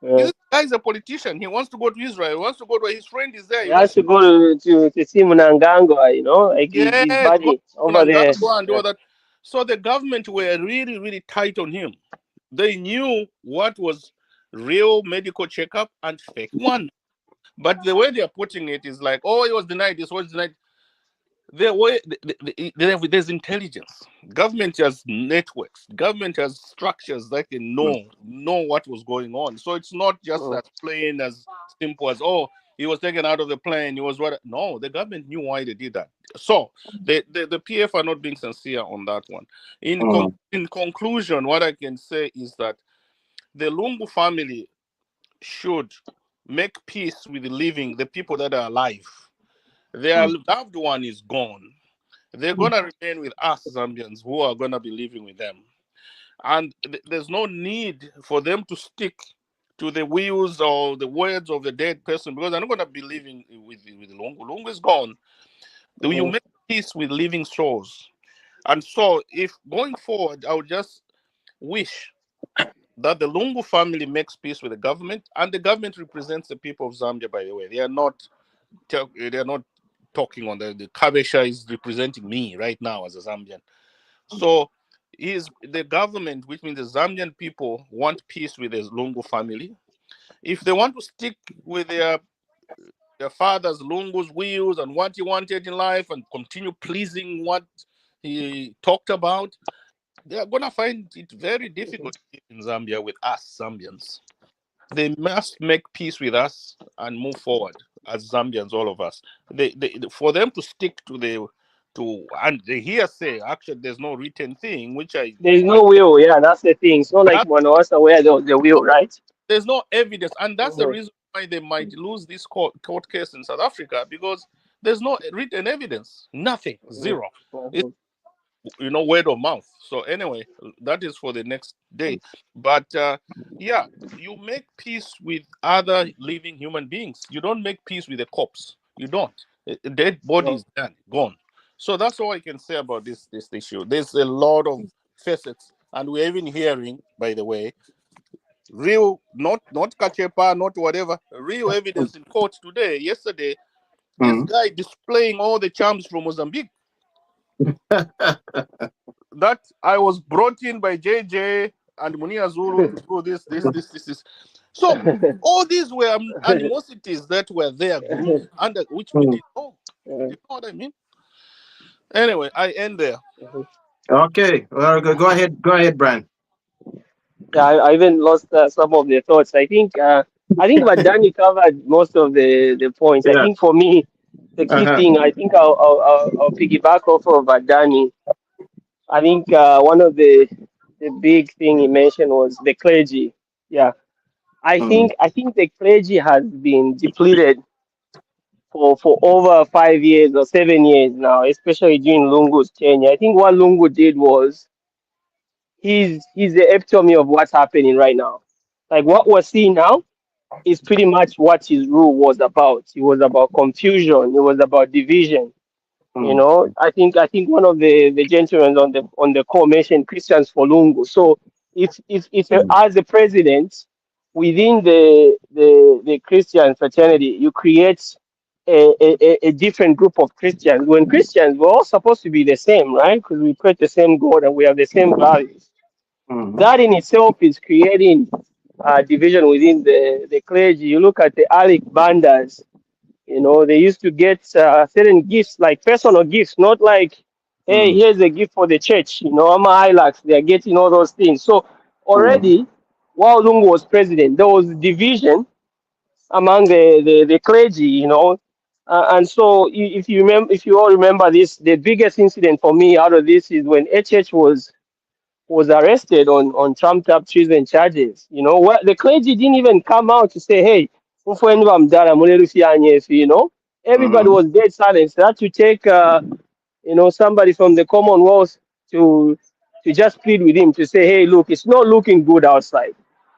Yeah. This guy is a politician. He wants to go to Israel. He wants to go to his friend is there. He has to go to see Mnangagwa, like his buddy over there. And all that. So the government were really, really tight on him. They knew what was real medical checkup and fake one. But the way they are putting it is like, oh, he was denied this, was denied. There's intelligence. Government has networks. Government has structures that can know what was going on. So it's not just as plain as simple as, oh, he was taken out of the plane. He was what? No, the government knew why they did that. So the PF are not being sincere on that one. In conclusion, what I can say is that the Lungu family should make peace with the people that are alive. Their loved one is gone. They're going to remain with us Zambians who are going to be living with them. And there's no need for them to stick to the wills or the words of the dead person, because they're not going to be living with Lungu. Lungu is gone. You make peace with living souls. And so if going forward, I would just wish that the Lungu family makes peace with the government, and the government represents the people of Zambia, by the way. They are not talking on the Kabesha is representing me right now as a Zambian. So the government, which means the Zambian people, want peace with the Lungu family. If they want to stick with their father's Lungu's wills and what he wanted in life and continue pleasing what he talked about, they are going to find it very difficult in Zambia with us Zambians. They must make peace with us and move forward as Zambians, all of us. For them to stick to the hearsay, actually, there's no written thing, there's no will. Yeah, that's the thing. It's not like one of us aware the will, right? There's no evidence, and that's the reason why they might lose this court case in South Africa, because there's no written evidence, nothing, zero. It's, word of mouth. So anyway, that is for the next day. But you make peace with other living human beings. You don't make peace with a corpse. You don't. A dead body is done, gone. So that's all I can say about this issue. There's a lot of facets, and we're even hearing, by the way, real, not Kachepa, not whatever, real evidence in court today. Yesterday, this guy displaying all the charms from Mozambique. That I was brought in by JJ and Munia Zulu to do this. So all these were animosities that were there, under which we didn't know. You know what I mean? Anyway, I end there. Okay, well, go ahead, Brian. Yeah, I even lost some of the thoughts. I think Danny covered most of the points. Yeah. I think for me, the key thing, I think I'll piggyback off of Danny. I think one of the big thing he mentioned was the clergy. Yeah, I think the clergy has been depleted for over 5 years or 7 years now, especially during Lungu's tenure. I think what Lungu did was he's the epitome of what's happening right now. Like what we're seeing now is pretty much what his rule was about. It was about confusion. It was about division. I think one of the gentlemen on the call mentioned Christians for Lungu. So if as the president within the Christian fraternity, you create a different group of Christians when Christians we're all supposed to be the same, right? Because we pray the same God and we have the same values. That in itself is creating division within the clergy. You look at the Alec Bandas, you know, they used to get certain gifts, like personal gifts, not like, hey, here's a gift for the church. You know, I'm a Hilux. They're getting all those things. So already, while Lungu was president, there was division among the clergy, you know. And so if you remember, if you all remember this, the biggest incident for me out of this is when HH was arrested on trumped up treason charges. You know, what the clergy didn't even come out to say, hey, you know, everybody was dead silent. They had to take you know, somebody from the Commonwealth to just plead with him to say, hey, look, it's not looking good outside,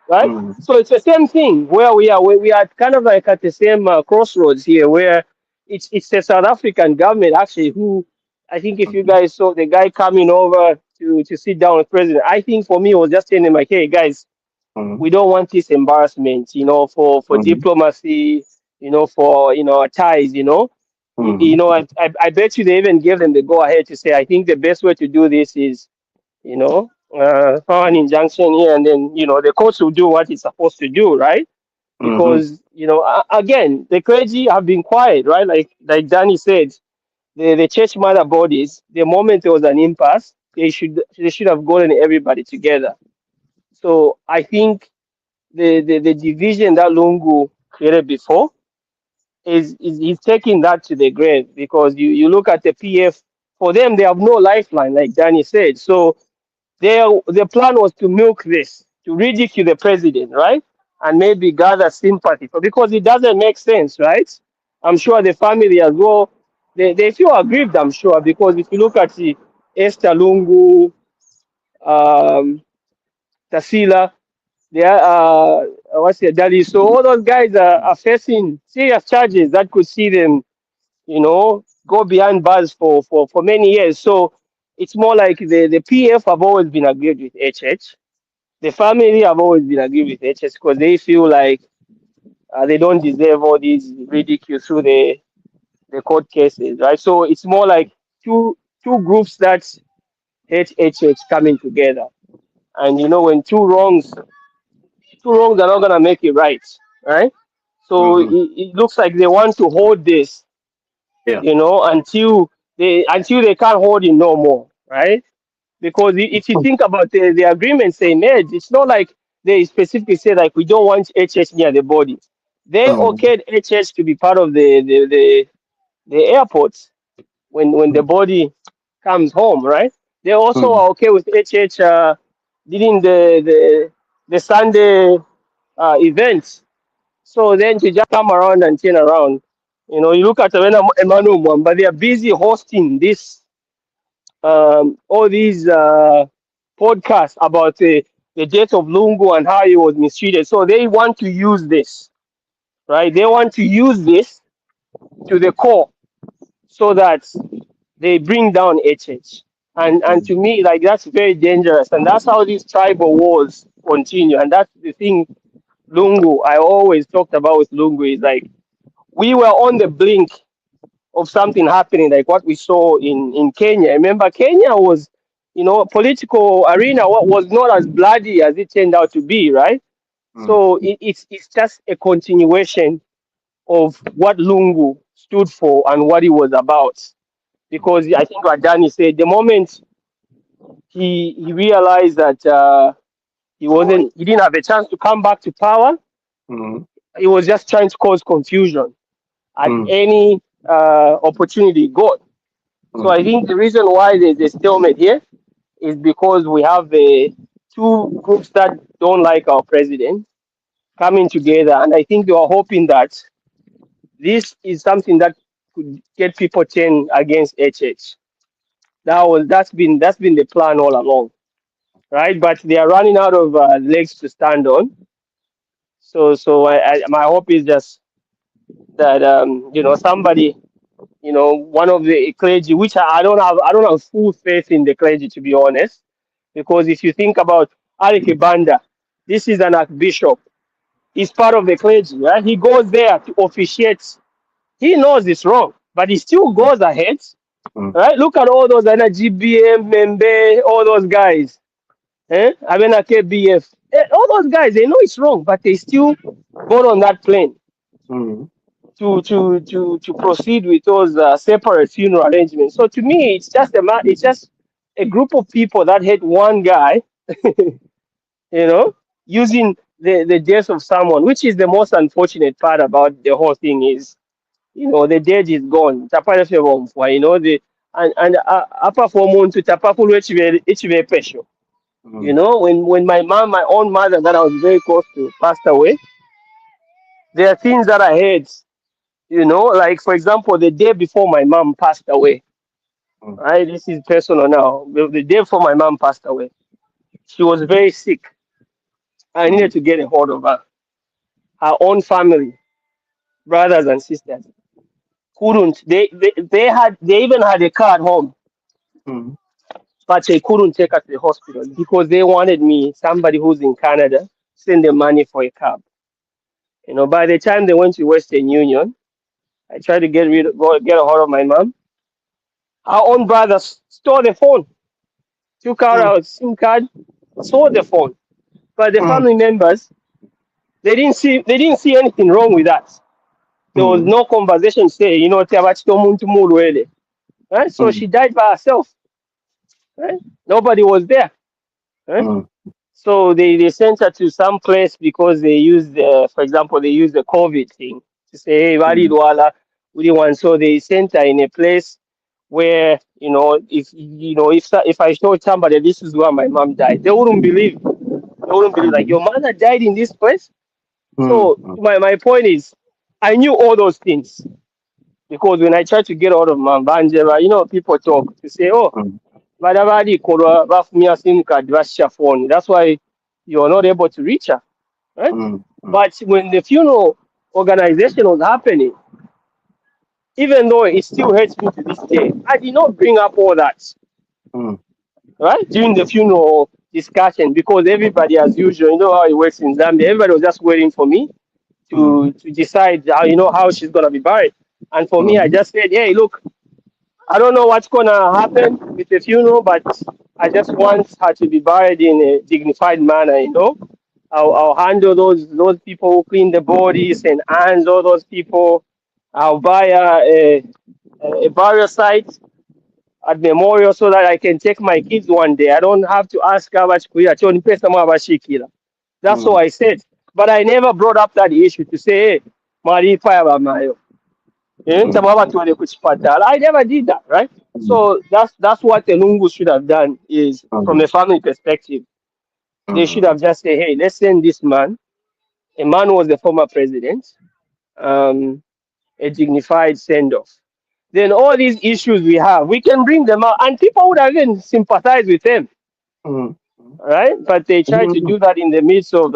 right? So it's the same thing where we are kind of like at the same crossroads here, where it's the South African government actually who, I think if you guys saw the guy coming over to sit down with president, I think for me it was just telling him like, hey guys, we don't want this embarrassment, you know, for diplomacy, you know, for, you know, ties, you know. You know, I bet you they even gave them the go ahead to say, I think the best way to do this is, you know, file an injunction here, and then, you know, the courts will do what it's supposed to do, right? Because, you know, again, the clergy have been quiet, right? Like Danny said, the church mother bodies, the moment there was an impasse, they should have gotten everybody together. So I think the division that Lungu created before is taking that to the grave, because you look at the PF, for them they have no lifeline, like Danny said. So their plan was to milk this, to ridicule the president, right? And maybe gather sympathy for, because it doesn't make sense, right? I'm sure the family as well, they feel aggrieved, I'm sure, because if you look at the Esther Lungu, um, Tasila, they are, what's their daddy? So all those guys are facing serious charges that could see them, you know, go behind bars for many years. So it's more like the PF have always been agreed with HH. The family have always been agreed with HH because they feel like they don't deserve all these ridicule through the court cases, right? So it's more like two groups that hate HH coming together. And you know, when two wrongs are not gonna make it right, right? So it looks like they want to hold this, you know, until they can't hold it no more, right? Because if you think about the agreements they made, it's not like they specifically say like we don't want HH near the body. They okayed HH to be part of the airports when the body comes home, right? They also are okay with HH leading the Sunday events. So then to just come around and turn around, you know, you look at when Emmanuel Mwamba, they are busy hosting this all these podcasts about the death of Lungu and how he was mistreated. So they want to use this, right? They want to use this to the core so that they bring down HH. And to me, like, that's very dangerous. And that's how these tribal wars continue. And that's the thing Lungu, I always talked about with Lungu, is like we were on the blink of something happening, like what we saw in Kenya. Remember, Kenya was, you know, political arena was not as bloody as it turned out to be, right? So it's just a continuation of what Lungu stood for and what he was about. Because I think what Danny said, the moment he realized that he didn't have a chance to come back to power, he was just trying to cause confusion at any opportunity he got. So I think the reason why there's a stalemate here is because we have the two groups that don't like our president coming together, and I think they were hoping that this is something that could get people turned against HH. That's been the plan all along, right? But they are running out of legs to stand on. So my hope is just that you know, somebody, you know, one of the clergy, which I don't have full faith in the clergy, to be honest, because if you think about Ali Kibanda, this is an archbishop. He's part of the clergy, right? He goes there to officiate He knows it's wrong, but he still goes ahead. Mm. Right? Look at all those GBM, Membe, all those guys. Abena KBF. All those guys, they know it's wrong, but they still got on that plane Mm. to proceed with those separate funeral arrangements. So to me, it's just a group of people that hate one guy, you know, using the death of someone, which is the most unfortunate part about the whole thing is, the dead is gone. Tapala febomfwa, the and apart from to tapakulu echibe pesho. Mm. When my own mother that I was very close to passed away, there are things that I heard, like for example, the day before my mom passed away, Mm. right? This is personal now. The day before my mom passed away, she was very sick. I needed Mm. to get a hold of her. Her own family, brothers and sisters, couldn't. They even had a car at home, Mm. but they couldn't take her to the hospital because they wanted me, somebody who's in Canada, send them money for a cab. By the time they went to Western Union, I tried to get a hold of my mom. Our own brothers stole the phone, took out Mm. our SIM card, sold the phone. But the Mm. family members, they didn't see anything wrong with that. There was Mm. no conversation saying, "Tiabachito muntu mulwele." Right? So Mm. she died by herself. Right? Nobody was there. Right? Mm. So they sent her to some place because they used, for example, they used the COVID thing to say, "Hey, Wali Mm. Dwala, we didn't want." So they sent her in a place where, if I told somebody this is where my mom died, they wouldn't believe. They wouldn't believe, like, Mm. your mother died in this place. Mm. So my point is, I knew all those things because when I tried to get out of Mambangela, people talk to say, "Oh, Mm. Badabadi Korwa Bafumia SIM card Vasha phone." That's why you're not able to reach her. Right? Mm. But when the funeral organization was happening, even though it still hurts me to this day, I did not bring up all that, Mm. right, during the funeral discussion because everybody, as usual, you know how it works in Zambia, everybody was just waiting for me Mm. to decide how she's gonna be buried. And for me, I Mm. just said, hey, look, I don't know what's gonna happen with the funeral, but I just want her to be buried in a dignified manner. I'll handle those people who clean the bodies and hands all those people. I'll buy a burial site at memorial so that I can take my kids one day. I don't have to ask how much pesa mwabashikira. That's all Mm. I said. But I never brought up that issue to say, hey, Mari Mayo. Mm. I never did that, right? Mm. So that's what the Lungu should have done is from Mm. a family perspective. They should Mm. have just said, hey, let's send this man. A man who was the former president, um, a dignified send off. Then all these issues we have, we can bring them out, and people would again sympathize with them, Mm. right? But they try to Mm. do that in the midst of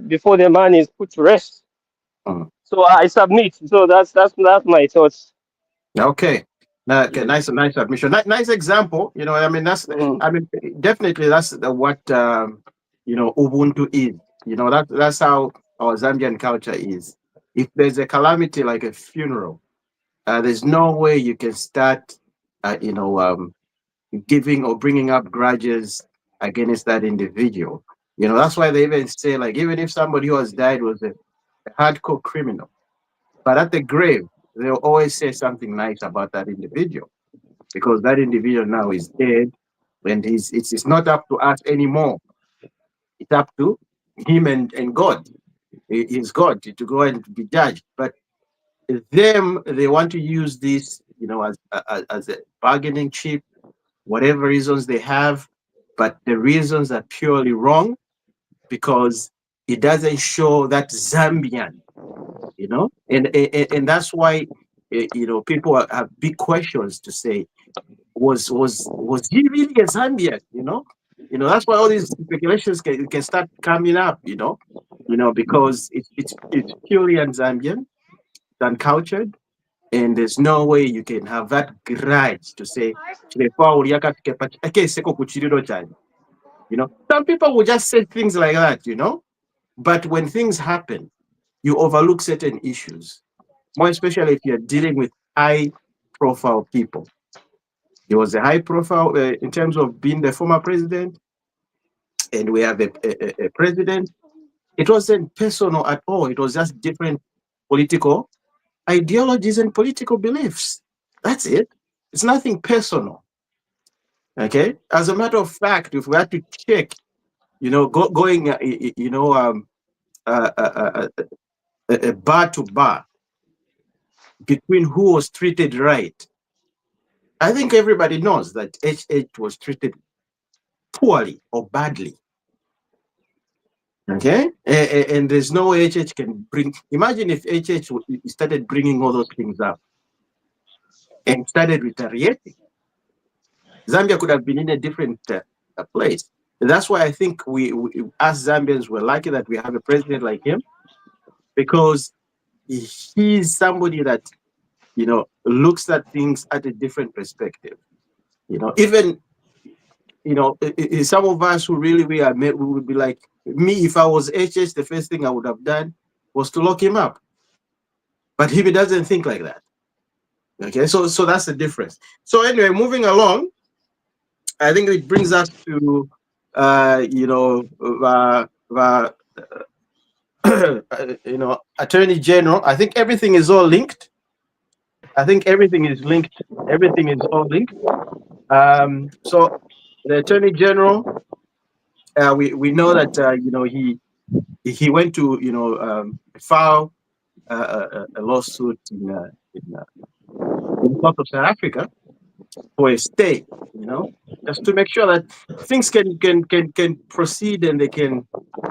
before the man is put to rest. Mm. So I submit. So that's my thoughts. Okay. Okay, Mm. nice admission. Nice example. I mean, Mm. I mean, definitely that's what Ubuntu is. That's how our Zambian culture is. If there's a calamity like a funeral, there's no way you can start, giving or bringing up grudges against that individual. That's why they even say, like, even if somebody who has died was a hardcore criminal, but at the grave, they'll always say something nice about that individual because that individual now is dead, and it's not up to us anymore. It's up to him and God. Is God to go and be judged. But they want to use this, as a bargaining chip, whatever reasons they have, but the reasons are purely wrong because it doesn't show that Zambian, and that's why people have big questions to say, was he really a Zambian? That's why all these speculations can start coming up. Because it's purely un-Zambian, it's uncultured, and there's no way you can have that grudge to say, "Chilekwa uliaka tukepa- ake seko kuchiriro chani." Some people will just say things like that. But when things happen, you overlook certain issues, more especially if you're dealing with high-profile people. He was a high-profile in terms of being the former president, and we have a president. It wasn't personal at all. It was just different political ideologies and political beliefs. That's it. It's nothing personal. Okay. As a matter of fact, if we had to check, going, bar to bar between who was treated right, I think everybody knows that HH was treated poorly or badly. Okay, and there's no way HH can bring. Imagine if HH started bringing all those things up and started retaliating. Zambia could have been in a different place. And that's why I think we, as Zambians, we're lucky that we have a president like him, because he's somebody that looks at things at a different perspective. Even some of us who really we would be like me. If I was HH, the first thing I would have done was to lock him up. But he doesn't think like that. Okay, so that's the difference. So anyway, moving along, I think it brings us to Attorney General. I think everything is all linked. Everything is all linked. So the Attorney General, we know that he went to file a lawsuit in South of South Africa for a stay, just to make sure that things can proceed and they can.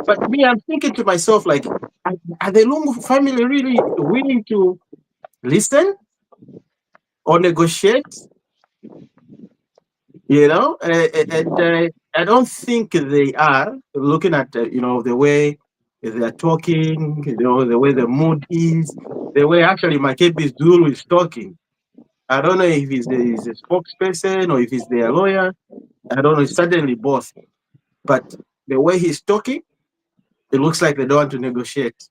But me, I'm thinking to myself, like, are the Lungu family really willing to listen or negotiate? And I don't think they are, looking at the way they are talking, the way the mood is, the way actually Makebi Zulu is talking. I don't know if he's a spokesperson or if he's their lawyer. I don't know. It's certainly both. But the way he's talking, it looks like they don't want to negotiate.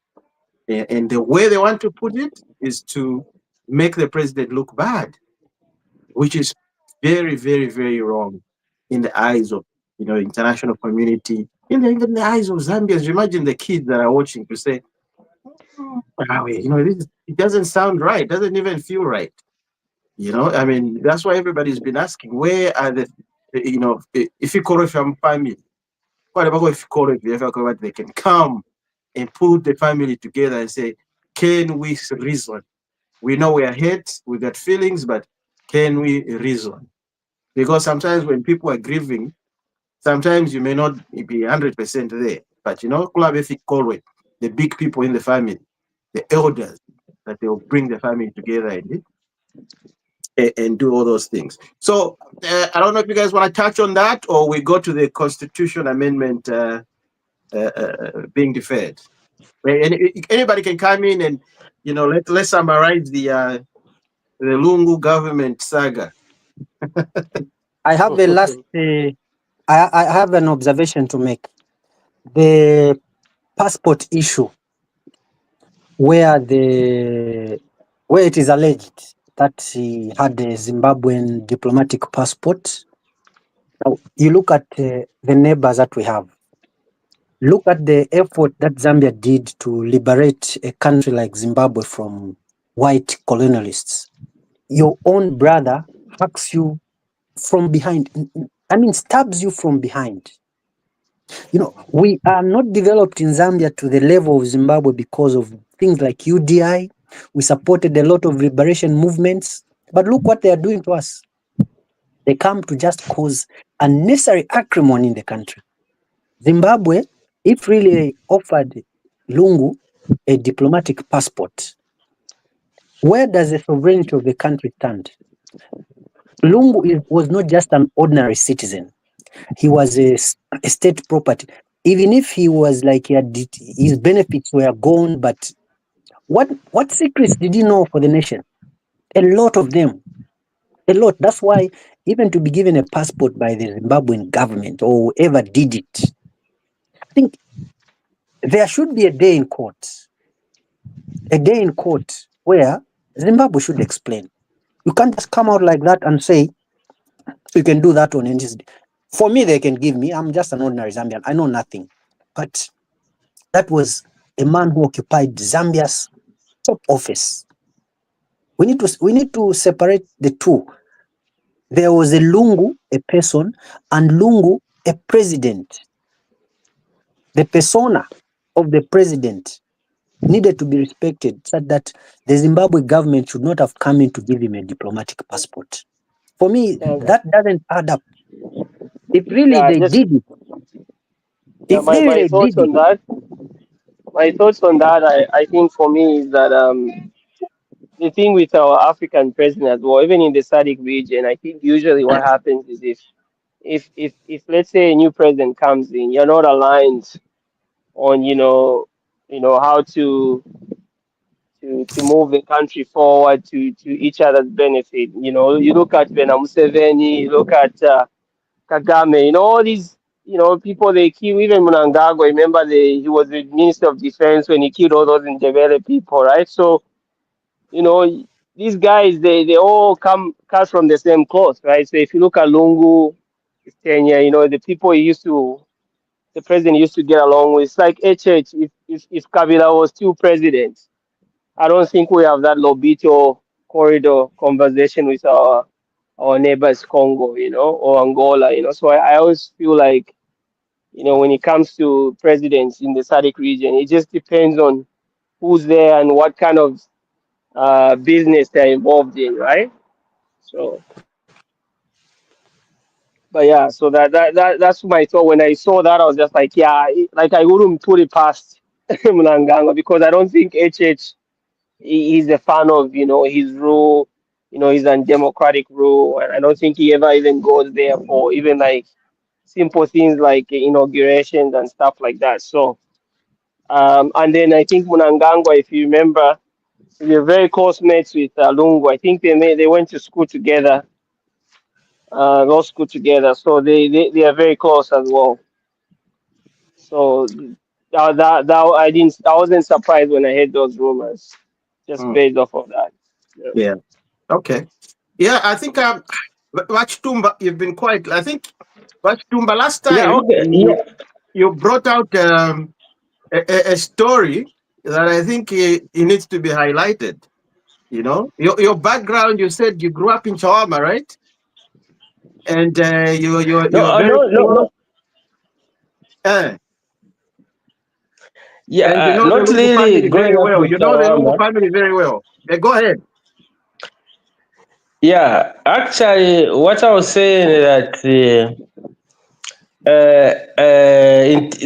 And the way they want to put it is to make the president look bad, which is very, very, very wrong in the eyes of international community, even the eyes of Zambians. Imagine the kids that are watching to say, it doesn't sound right, doesn't even feel right. I mean, that's why everybody's been asking, where are the, if you call it from family, what about if you call it, they can come and put the family together and say, can we reason? We know we are hurt, we got feelings, but can we reason? Because sometimes when people are grieving, sometimes you may not be 100% there. But the big people in the family, the elders, that they will bring the family together and do all those things. So I don't know if you guys want to touch on that, or we go to the Constitution Amendment being deferred. Anybody can come in and let's summarize the Lungu government saga. I have a last. I have an observation to make. The passport issue, where it is alleged that he had a Zimbabwean diplomatic passport. Now, you look at the neighbors that we have. Look at the effort that Zambia did to liberate a country like Zimbabwe from white colonialists. Your own brother hacks you from behind. I mean, stabs you from behind. We are not developed in Zambia to the level of Zimbabwe because of things like UDI. We supported a lot of liberation movements, but look what they are doing to us. They come to just cause unnecessary acrimony in the country. Zimbabwe, if really offered Lungu a diplomatic passport, where does the sovereignty of the country stand? Lungu was not just an ordinary citizen. He was a state property. Even if he was like his benefits were gone, but what secrets did he know for the nation? A lot of them. A lot. That's why even to be given a passport by the Zimbabwean government or whoever did it, I think there should be a day in court a day in court where Zimbabwe should explain. You can't just come out like that and say you can do that on any day. For me, they can give me. I'm just an ordinary Zambian. I know nothing. But that was a man who occupied Zambia's top office. We need to separate the two. There was a Lungu, a person, and Lungu, a president. The persona of the president needed to be respected, such that the Zimbabwe government should not have come in to give him a diplomatic passport. For me, that doesn't add up. If really they did it, my thoughts on that. My thoughts on that, I think for me is that the thing with our African president as well, even in the SADC region, I think usually what happens is if let's say a new president comes in, you're not aligned on how to move the country forward to each other's benefit. You look at Bena Museveni, you look at Kagame, all these people they kill. Even Mnangagwa, remember he was the Minister of Defense when he killed all those Ndebele people, right? So these guys they all come cut from the same cloth, right? So if you look at Lungu, Kenya, the president used to get along with. It's like HH. If Kabila was still president, I don't think we have that Lobito corridor conversation with our neighbors Congo, or Angola, So I always feel like, when it comes to presidents in the SADC region, it just depends on who's there and what kind of business they're involved in, right? So, but yeah, so that's my thought. When I saw that, I was just like, yeah, like I wouldn't put it past Mnangagwa, because I don't think HH is a fan of his rule, his undemocratic rule, and I don't think he ever even goes there for even like simple things like inaugurations and stuff like that. So, and then I think Mnangagwa, if you remember, we were very close mates with Lungu. I think they went to school together, law school together. So they are very close as well. So I wasn't surprised when I heard those rumors, just based off of that. Yeah. Okay. Yeah, I think Wachtumba, you've been quiet. I think Wachtumba, last time you brought out a story that I think it needs to be highlighted. Your background. You said you grew up in Chawama, right? And you're very Yeah, and not the Lungu really family growing very up well. with You know the Lungu Chawama. family very well. Go ahead. Yeah, actually, what I was saying is that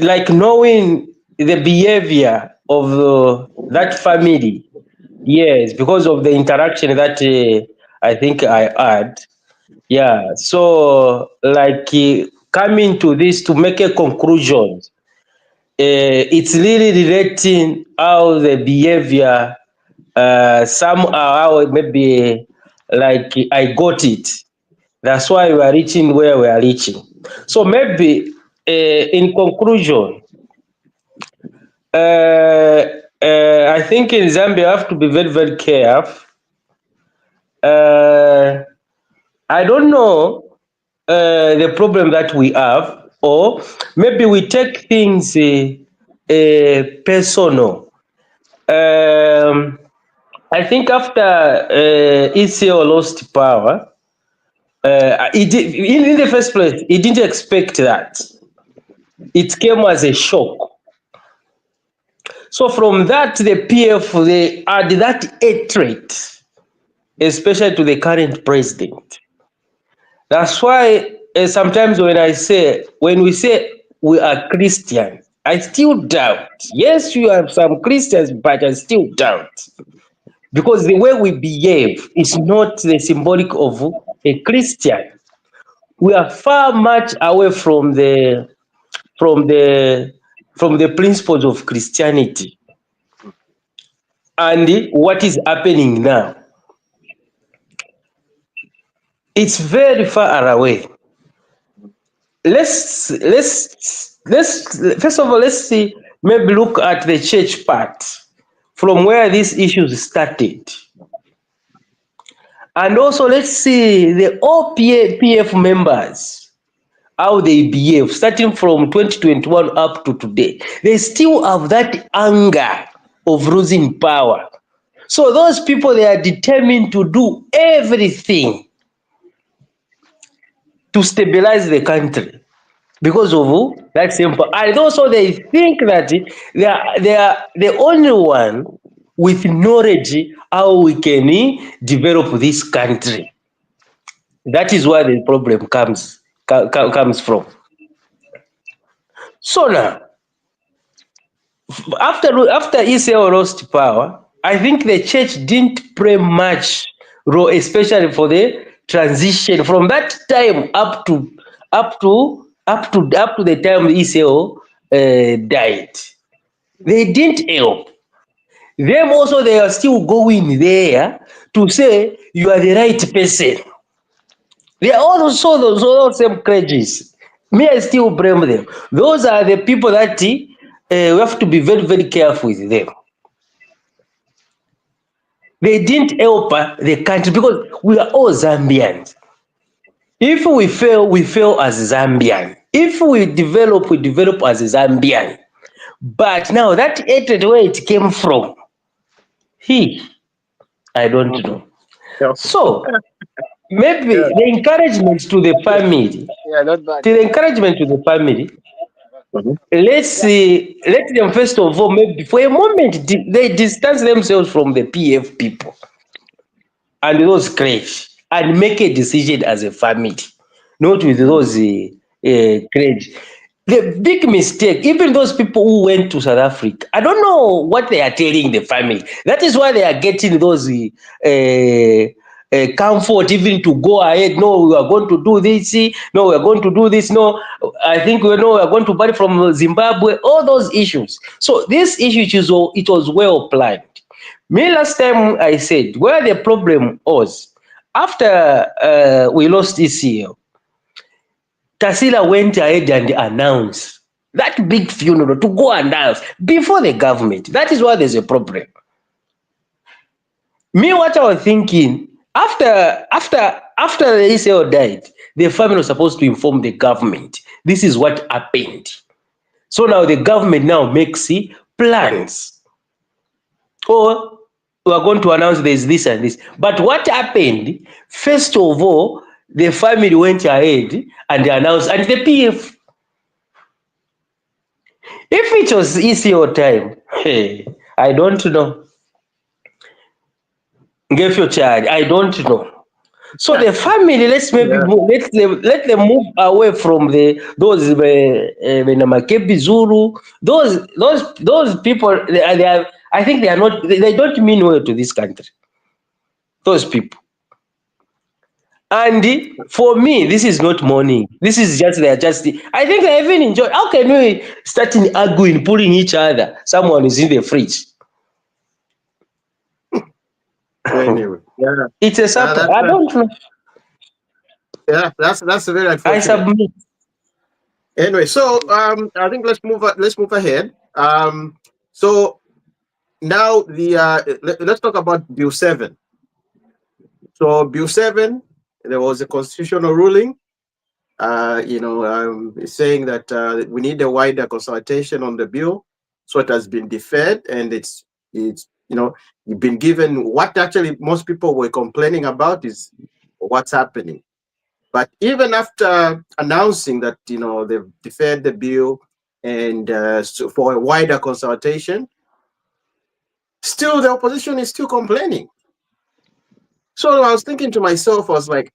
like knowing the behavior of that family, yes, because of the interaction that I think I had. Yeah, so like coming to this to make a conclusion, it's really relating how the behavior somehow maybe like I got it. That's why we are reaching where we are reaching. So maybe in conclusion, I think in Zambia you have to be very, very careful. I don't know the problem that we have, or maybe we take things personal. I think after ECO lost power, in the first place, he didn't expect that. It came as a shock. So from that, the PF, they had that hatred, especially to the current president. That's why sometimes when we say we are Christian, I still doubt. Yes, you have some Christians, but I still doubt. Because the way we behave is not the symbolic of a Christian. We are far much away from the principles of Christianity. And what is happening now? It's very far away. Let's first of all, let's see, maybe look at the church part. from where these issues started. And also, let's see the OPF members, how they behave, starting from 2021 up to today. They still have that anger of losing power. So those people, they are determined to do everything to stabilize the country because of that simple. And also they think that they are the only one with knowledge how we can develop this country. That is where the problem comes from. So now, after Israel lost power, I think the church didn't play much role, especially for the transition from that time up to the time Israel died. They didn't help. Them also, they are still going there to say you are the right person. They are also those same crazies. Me, I still blame them. Those are the people that we have to be very, very careful with them. They didn't help the country because we are all Zambians. If we fail as Zambian. If we develop as a Zambian. But now that hatred, where it came from, I don't know. So maybe the encouragement to the family. Not bad. The encouragement to the family. Let them first of all, maybe for a moment, they distance themselves from the PF people and those crash and make a decision as a family, not with those crash. The big mistake, even those people who went to South Africa, I don't know what they are telling the family. That is why they are getting those comfort even to go ahead. No, we are going to do this. No, we are going to do this. No, I think we are going to buy from Zimbabwe. All those issues. So this issue, it was well planned. Me, last time I said where the problem was, after we lost ECL, Tasila went ahead and announced that big funeral to go announce before the government. That is why there's a problem. Me, what I was thinking, after the ECL died, the family was supposed to inform the government. This is what happened. So now the government now makes plans. Or we are going to announce there's this and this. But what happened, first of all, the family went ahead and announced, and the PF. If it was ECO time, I don't know. Give your child, I don't know. So the family, let them move away from those Makebi Zulu, those people. I think they are not. They don't mean well to this country. Those people. And for me, this is not mourning. This is just I think they even enjoy. How can we start arguing, pulling each other? Someone is in the fridge. Anyway, yeah. It's a subject. I don't know. Yeah, that's a very unfortunate. I submit. Anyway, so I think let's move ahead. So now let's talk about Bill 7. So Bill 7, there was a constitutional ruling, saying that we need a wider consultation on the bill. So it has been deferred, and it's been given. What actually most people were complaining about is what's happening. But even after announcing that they've deferred the bill and so for a wider consultation, still the opposition is still complaining. So I was thinking to myself, I was like,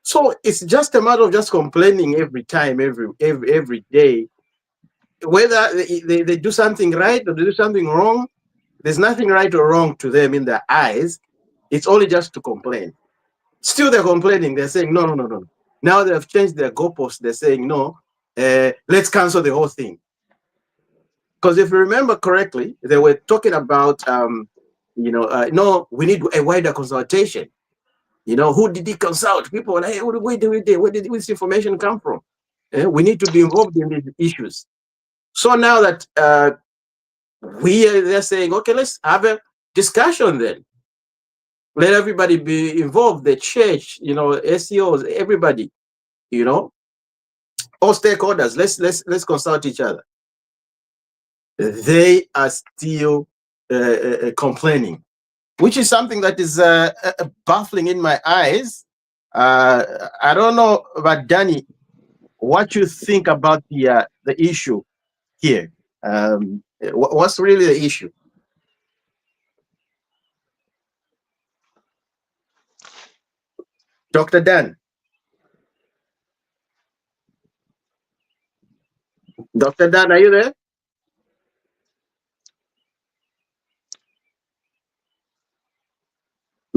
so it's just a matter of just complaining every time, every day, whether they do something right or they do something wrong. There's nothing right or wrong to them in their eyes. It's only just to complain. Still, they're complaining. They're saying, no. Now they have changed their goalposts. They're saying, no, let's cancel the whole thing. Because if you remember correctly, they were talking about, no, we need a wider consultation. Who did he consult? People were like, hey, where did this information come from? We need to be involved in these issues. So now that They're saying, okay, let's have a discussion then. Let everybody be involved, the church, SEOs, everybody, you know, all stakeholders. Let's consult each other. They are still complaining, which is something that is baffling in my eyes. I don't know about Danny, what you think about the issue here. What's really the issue? Dr. Dan. Dr. Dan, are you there?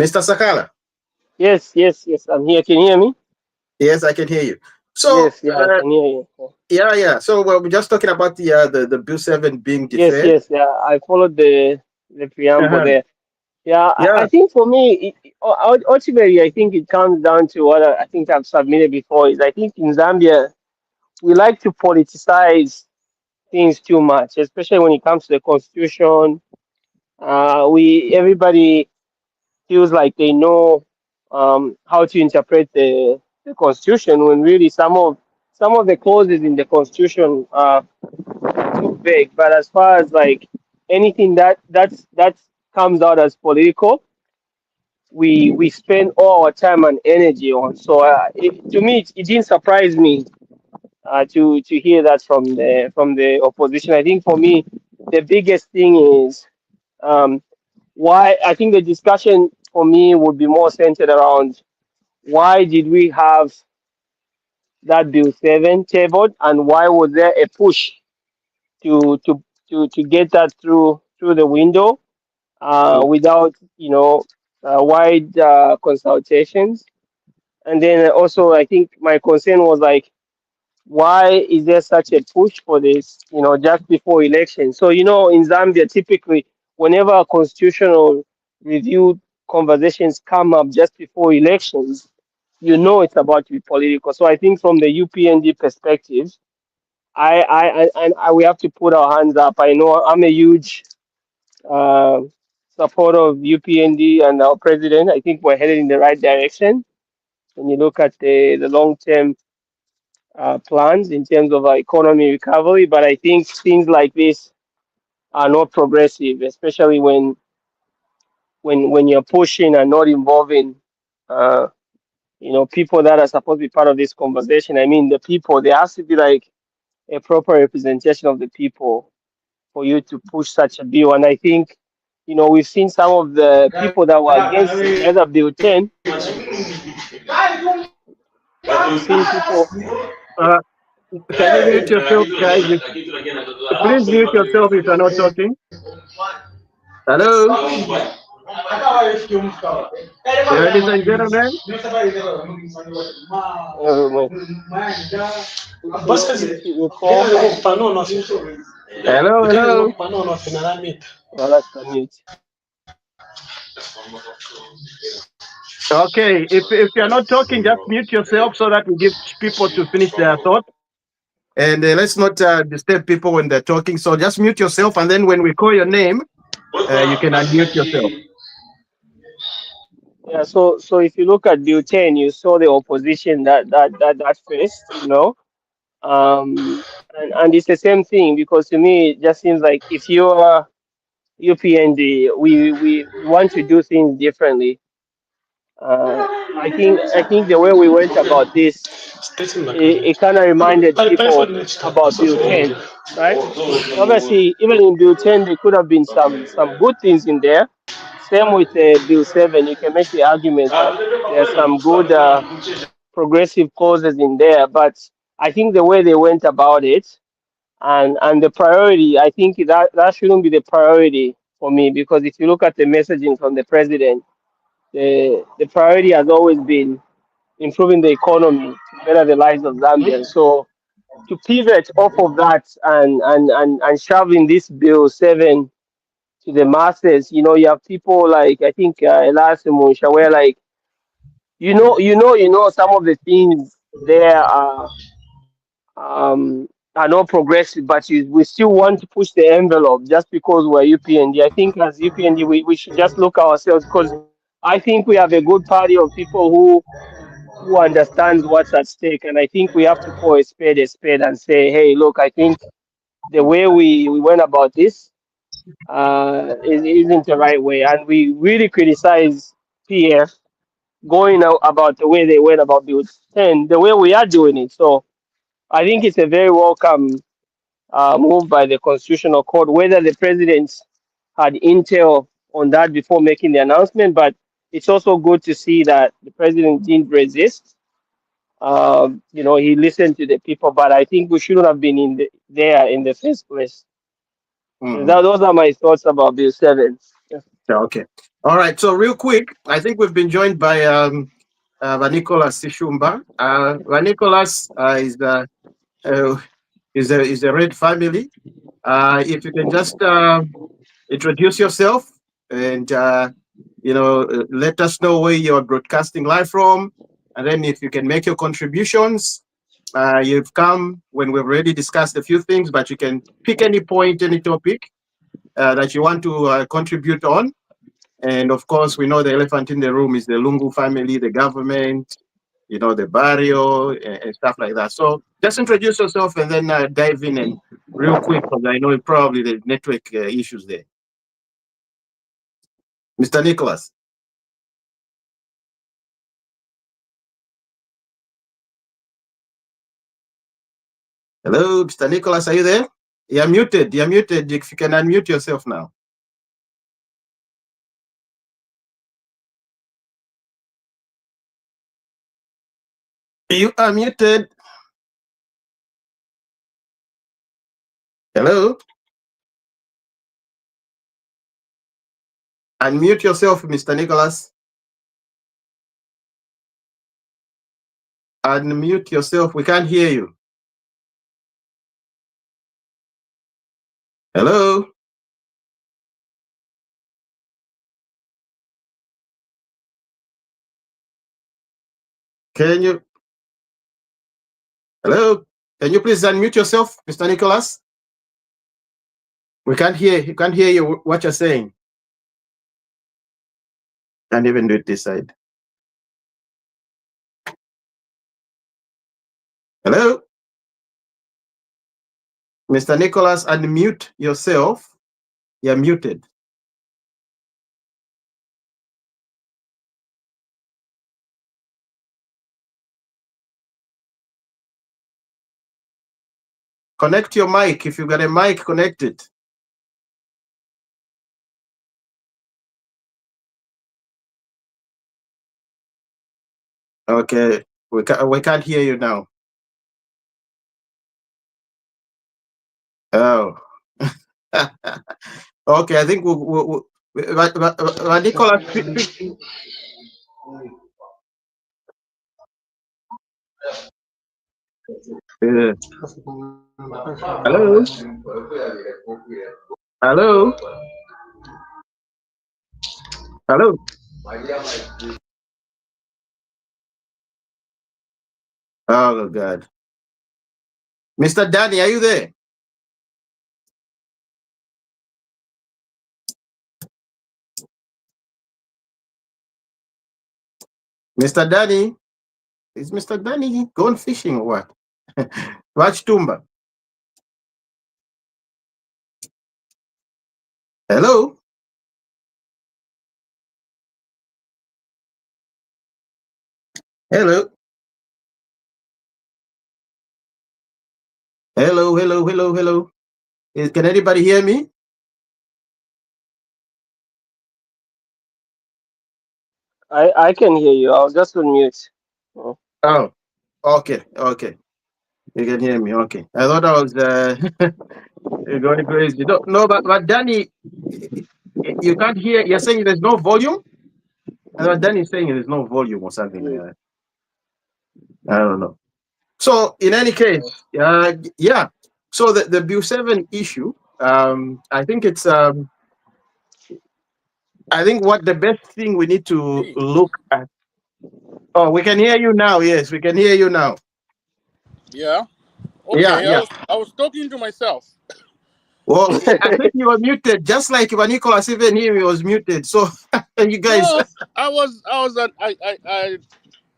Mr. Sakala? Yes, yes, yes. I'm here. Can you hear me? Yes, I can hear you. So, Yes, yeah, I can hear you. yeah. So we're just talking about the Bill 7 being Yes, deferred. yes, yeah. I followed the preamble Uh-huh. there. Yeah, I Yeah. think for me, ultimately, I think it comes down to what I think I've submitted before. Is I think in Zambia we like to politicize things too much, especially when it comes to the constitution. We everybody feels like they know how to interpret the constitution when really some of the clauses in the constitution are too vague. But as far as like anything that comes out as political, we spend all our time and energy on. So to me, it didn't surprise me to hear that from the opposition. I think for me, the biggest thing is um, why I think the discussion for me would be more centered around why did we have that Bill 7 tabled and why was there a push to to to get that through the window without wide consultations. And then also I think my concern was like, why is there such a push for this, just before election? So, in Zambia, typically, whenever a constitutional review conversations come up just before elections, it's about to be political. So I think from the UPND perspective, we have to put our hands up. I know I'm a huge uh, supporter of UPND and our president. I think we're headed in the right direction when you look at the long-term plans in terms of our economy recovery. But I think things like this are not progressive, especially when you're pushing and not involving, uh, people that are supposed to be part of this conversation. I mean, the people. There has to be like a proper representation of the people for you to push such a bill. And I think, we've seen some of the people that were against it, either Bill 10. We've seen people. Uh, can you mute yourself, guys? Please mute yourself if you're not talking. Hello, ladies and gentlemen. Uh, you call. Hello, hello. Well, that's the mute. Okay, if you're not talking, just mute yourself so that we give people to finish their thought. And let's not disturb people when they're talking. So just mute yourself, and then when we call your name, you can unmute yourself. Yeah, so if you look at Bill 10, you saw the opposition that faced, and it's the same thing because to me it just seems like if you're UPND, we want to do things differently. I think the way we went about this, it kind of reminded people about Bill 10, right? Obviously, even in Bill 10, there could have been some good things in there. Same with Bill 7, you can make the argument that there's some good progressive clauses in there, but I think the way they went about it and the priority, I think that shouldn't be the priority for me because if you look at the messaging from the president, the priority has always been improving the economy to better the lives of Zambians. So to pivot off of that and shoving this Bill 7 to the masses, you have people like I think Elias Musha, where like some of the things there are are not progressive, but we still want to push the envelope just because we're UPND. I think as UPND, we should just look at ourselves, because I think we have a good party of people who understands what's at stake. And I think we have to call a spade and say, hey, look, I think the way we went about this isn't the right way. And we really criticize PF going out about the way they went about Bill 10, the way we are doing it. So I think it's a very welcome move by the Constitutional Court, whether the president had intel on that before making the announcement. But it's also good to see that the president didn't resist. He listened to the people, but I think we shouldn't have been there in the first place. Those are my thoughts about Bill 7. Yeah. Okay. All right. So real quick, I think we've been joined by Vanicolas Sishumba. Vanicolas is a Red family. If you can just introduce yourself and let us know where you're broadcasting live from, and then if you can make your contributions. You've come when we've already discussed a few things, but you can pick any point, any topic that you want to contribute on. And of course, we know the elephant in the room is the Lungu family, the government, the barrio, and stuff like that. So just introduce yourself and then dive in and real quick, because I know probably the network issues there. Mr. Nicholas. Hello, Mr. Nicholas, are you there? You're muted. You're muted. If you can unmute yourself now. You are muted. Hello? Unmute yourself, Mr. Nicholas. Unmute yourself. We can't hear you. Hello? Can you? Hello? Can you please unmute yourself, Mr. Nicholas? We can't hear. You can't hear you what you're saying. Can't even do it this side. Hello? Mr. Nicholas, unmute yourself. You're muted. Connect your mic. If you've got a mic, connect it. Okay, we can't hear you now. Oh. Okay, I think Nicholas. Hello? Hello? Hello? Oh, God. Mr. Danny, are you there? Mr. Danny? Is Mr. Danny going fishing or what? Watch Tumba. Hello? Hello? Hello, hello, hello, hello. Can anybody hear me? I can hear you. I'll just unmute. Oh, okay, okay. You can hear me. Okay. I thought I was going crazy. No, but Danny, you can't hear. You're saying there's no volume? And Danny's saying there's no volume or something like that. I don't know. So in any case, yeah. So the Bill 7 issue, I think it's I think what the best thing we need to look at. Oh, we can hear you now. Yes, we can hear you now. Yeah. Yeah, Okay, yeah. I was talking to myself. Well, I think you were muted, just like when Nicholas, even him, he was muted. So you guys, No, I was I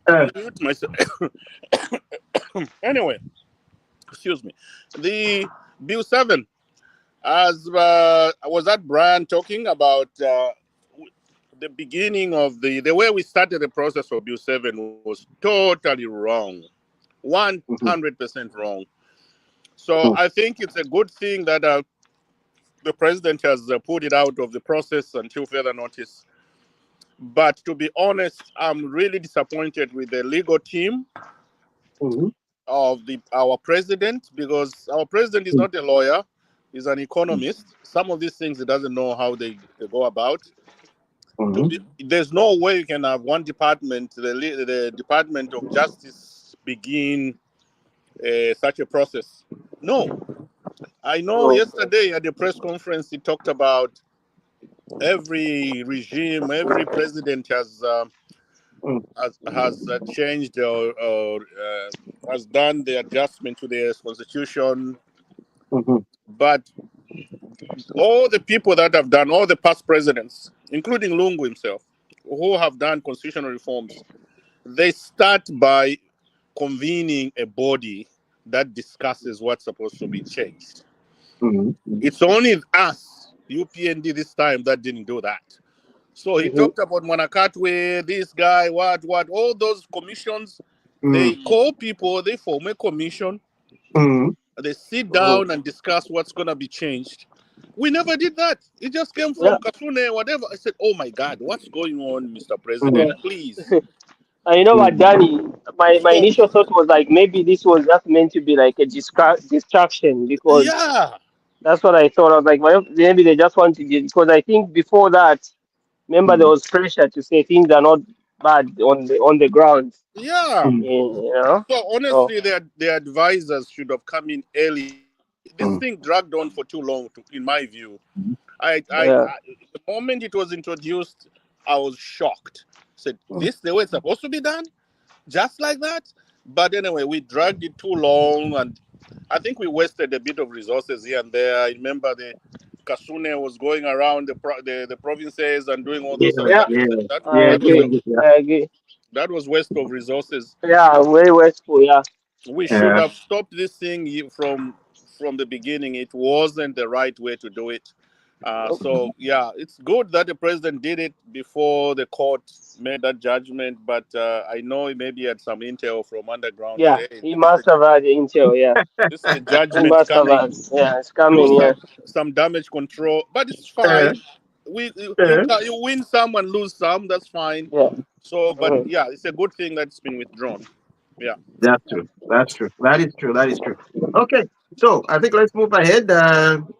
uh, mute myself. Anyway, excuse me. The Bill 7, as was that Brian talking about the beginning of the way we started the process for Bill 7 was totally wrong, mhm, 100% wrong. So mhm, I think it's a good thing that the president has put it out of the process until further notice. But to be honest, I'm really disappointed with the legal team mhm, of our president, because our president is mhm, not a lawyer, he's an economist. Some of these things he doesn't know how they go about. mhm, There's no way you can have one department, the Department of Justice, begin such a process. No. I know No. yesterday at the press conference he talked about every regime, every president has changed or has done the adjustment to the constitution. mhm, But all the people that have done, all the past presidents, including Lungu himself, who have done constitutional reforms, they start by convening a body that discusses what's supposed to be changed. mhm, mhm, It's only us, UPND, this time that didn't do that. So he Mhm. talked about Manakatwe, this guy, what, all those commissions. mhm, They call people, they form a commission, mhm. they sit Mhm. down and discuss what's going to be changed. We never did that. It just came Yeah. from Kasune, whatever. I said, oh my God, what's going on, Mr. Mhm, President? Yeah. Please. And you know what, mhm. Danny? My So, initial thought was like maybe this was just meant to be like a distraction because yeah, that's what I thought. I was like, well, maybe they just want to get because I think before that, remember there Mhm, was pressure to say things are not bad on the ground. yeah. mhm, You know. So So. honestly, their advisors should have come in early. This mhm, thing dragged on for too long, in my view. Yeah. The moment it was introduced, I was shocked. Said, this the way it's supposed to be done, just like that. But anyway, we dragged it too long, and I think we wasted a bit of resources here and there. I remember the Kasune was going around the provinces and doing all yeah, those. Yeah. yeah, I yeah, agree. yeah, I agree. That was waste of resources. Yeah. Very wasteful. Yeah. We should yeah. have stopped this thing from the beginning. It wasn't the right way to do it. So yeah, it's good that the president did it before the court made that judgment. But I know he maybe had some intel from underground. Yeah. Say, hey, He must have had the intel. Yeah. this is the He judgment must have had. coming. Yeah. It's Do coming. Yeah. some damage control, but it's Uh, fine. uh, You win some and lose some. That's fine. Yeah. So, but Mhm. yeah, it's a good thing that it's been withdrawn. Yeah. that's true. That's true. That is true. That is true. Okay, so I think let's move ahead.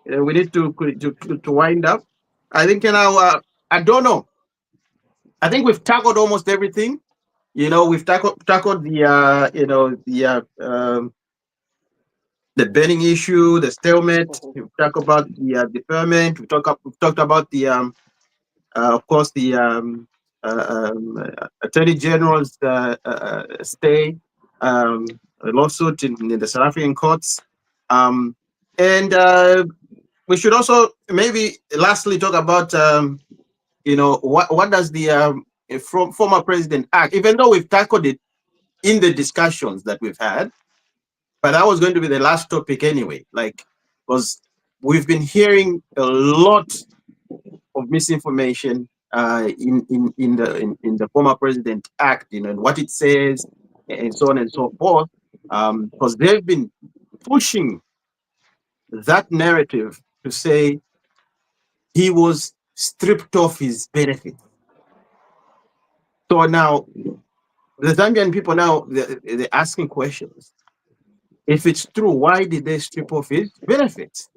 We need to wind up. I think now. I don't know. I think we've tackled almost everything. We've tackled the burning issue, the stalemate. Mhm. We've talked about the deferment. We've talked about the of course the Attorney General's stay lawsuit in the South African courts, and we should also maybe lastly talk about what does the former president act, even though we've tackled it in the discussions that we've had, but that was going to be the last topic anyway, like, because we've been hearing a lot of misinformation in the former president act, and what it says and so on and so forth, because they've been pushing that narrative to say he was stripped of his benefits. So now the Zambian people now they're asking questions. If it's true, why did they strip off his benefits?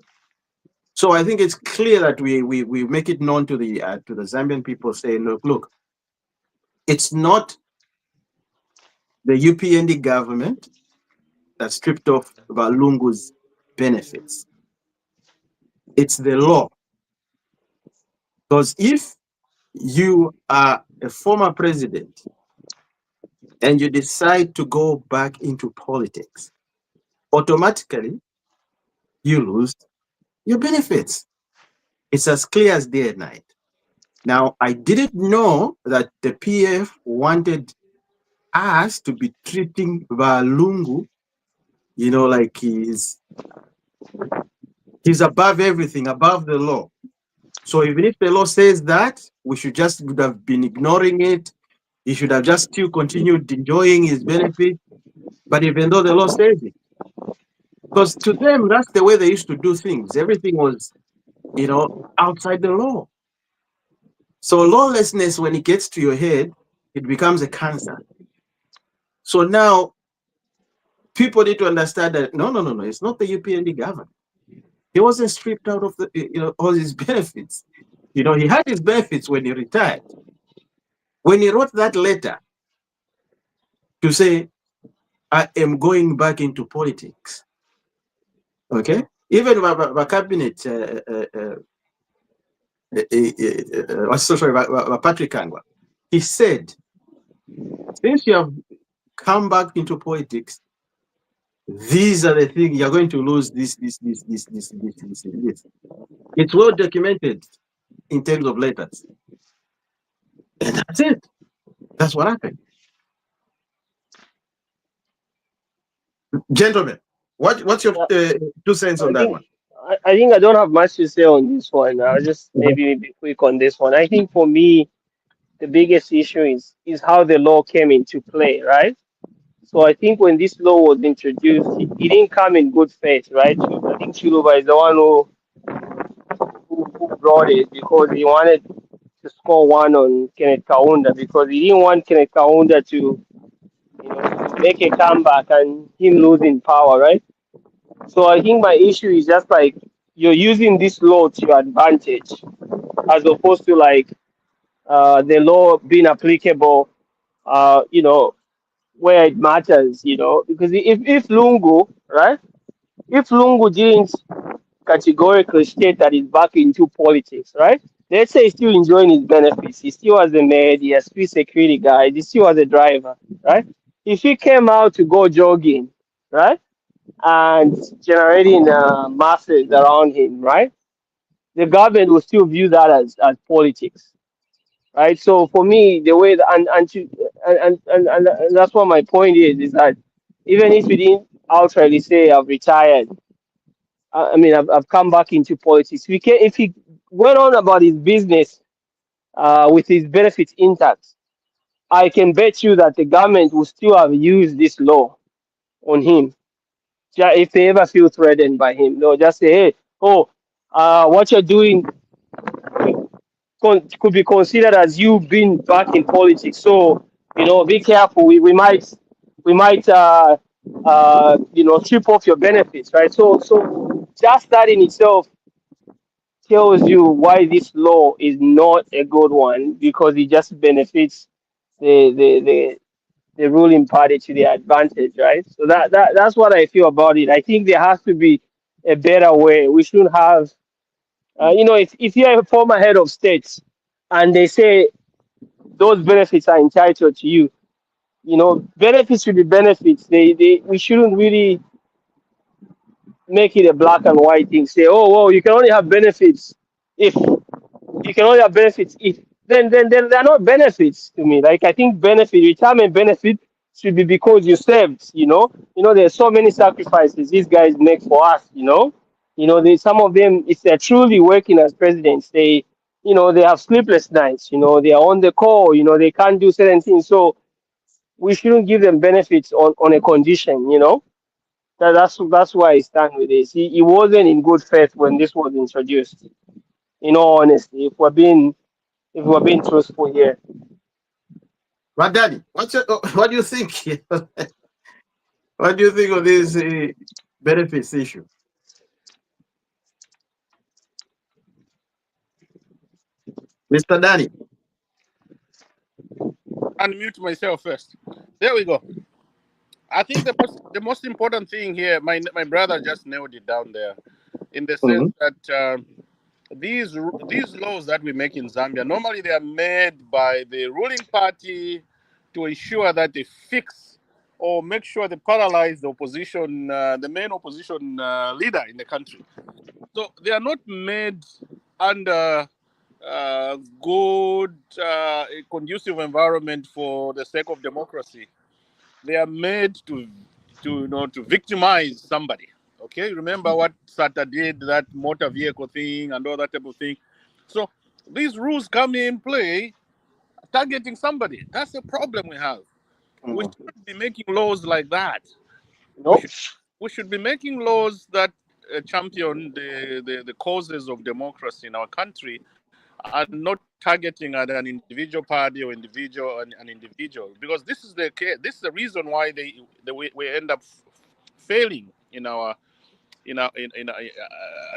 So I think it's clear that we make it known to the Zambian people, saying, look, it's not the UPND government that stripped off Valungu's benefits. It's the law. Because if you are a former president and you decide to go back into politics, automatically you lose your benefits. It's as clear as day and night. Now, I didn't know that the PF wanted us to be treating Valungu, like he's above everything, above the law. So even if the law says that, we would have been ignoring it. He should have just still continued enjoying his benefit. But even though the law says it, because to them, that's the way they used to do things. Everything was, outside the law. So lawlessness, when it gets to your head, it becomes a cancer. So now people need to understand that no, it's not the UPND government. He wasn't stripped out of all his benefits. He had his benefits when he retired. When he wrote that letter to say, I am going back into politics. Okay? Even my cabinet, Patrick Kangwa, he said, since you have come back into politics, these are the things you're going to lose. This. It's well documented in terms of letters, and that's it. That's what happened. Gentlemen, what's your 2 cents on that one? I think I don't have much to say on this one. I'll just maybe be quick on this one. I think for me, the biggest issue is how the law came into play, right? So I think when this law was introduced, it didn't come in good faith, right? I think Chiluba is the one who brought it because he wanted to score one on Kenneth Kaunda because he didn't want Kenneth Kaunda to make a comeback and him losing power, right? So I think my issue is just like you're using this law to your advantage as opposed to the law being applicable, where it matters, because if Lungu, right? If Lungu didn't categorically state that he's back into politics, right? Let's say he's still enjoying his benefits. He still has a maid, he has 3 security guys, he still has a driver, right? If he came out to go jogging, right? And generating masses around him, right? The government will still view that as politics, right? So for me, the way and that's what my point is that even if we didn't outrightly say I've retired, I mean I've come back into politics. If he went on about his business with his benefits intact, I can bet you that the government will still have used this law on him. If they ever feel threatened by him, they'll just say, "Hey, what you're doing could be considered as you being back in politics. So, be careful. We might strip off your benefits, right? So just that in itself tells you why this law is not a good one because it just benefits the ruling party to their advantage, right? So that's what I feel about it. I think there has to be a better way. We shouldn't have, if you're a former head of state and they say those benefits are entitled to you, benefits should be benefits. We shouldn't really make it a black and white thing. Say, oh, well, you can only have benefits if then they're not benefits to me. Like I think retirement benefit should be because you served. There's so many sacrifices these guys make for us. Some of them, if they're truly working as presidents, they have sleepless nights. They are on the call. They can't do certain things. So we shouldn't give them benefits on a condition. That's why I stand with this. It wasn't in good faith when this was introduced. In all honesty, if we're being truthful here. But Daddy, what do you think? What do you think of this benefits issue? Mr. Danny. Unmute myself first. There we go. I think the most important thing here, my brother just nailed it down there, in the sense that these laws that we make in Zambia, normally they are made by the ruling party to ensure that they fix or make sure they paralyze the opposition, the main opposition leader in the country. So they are not made under good, conducive environment for the sake of democracy. They are made to victimize somebody. Okay, remember what Sata did, that motor vehicle thing and all that type of thing. So these rules come in play, targeting somebody. That's the problem we have. We shouldn't be making laws like that. No. We should be making laws that champion the causes of democracy in our country, and not targeting at an individual party or an individual, because this is the case. This is the reason why we end up failing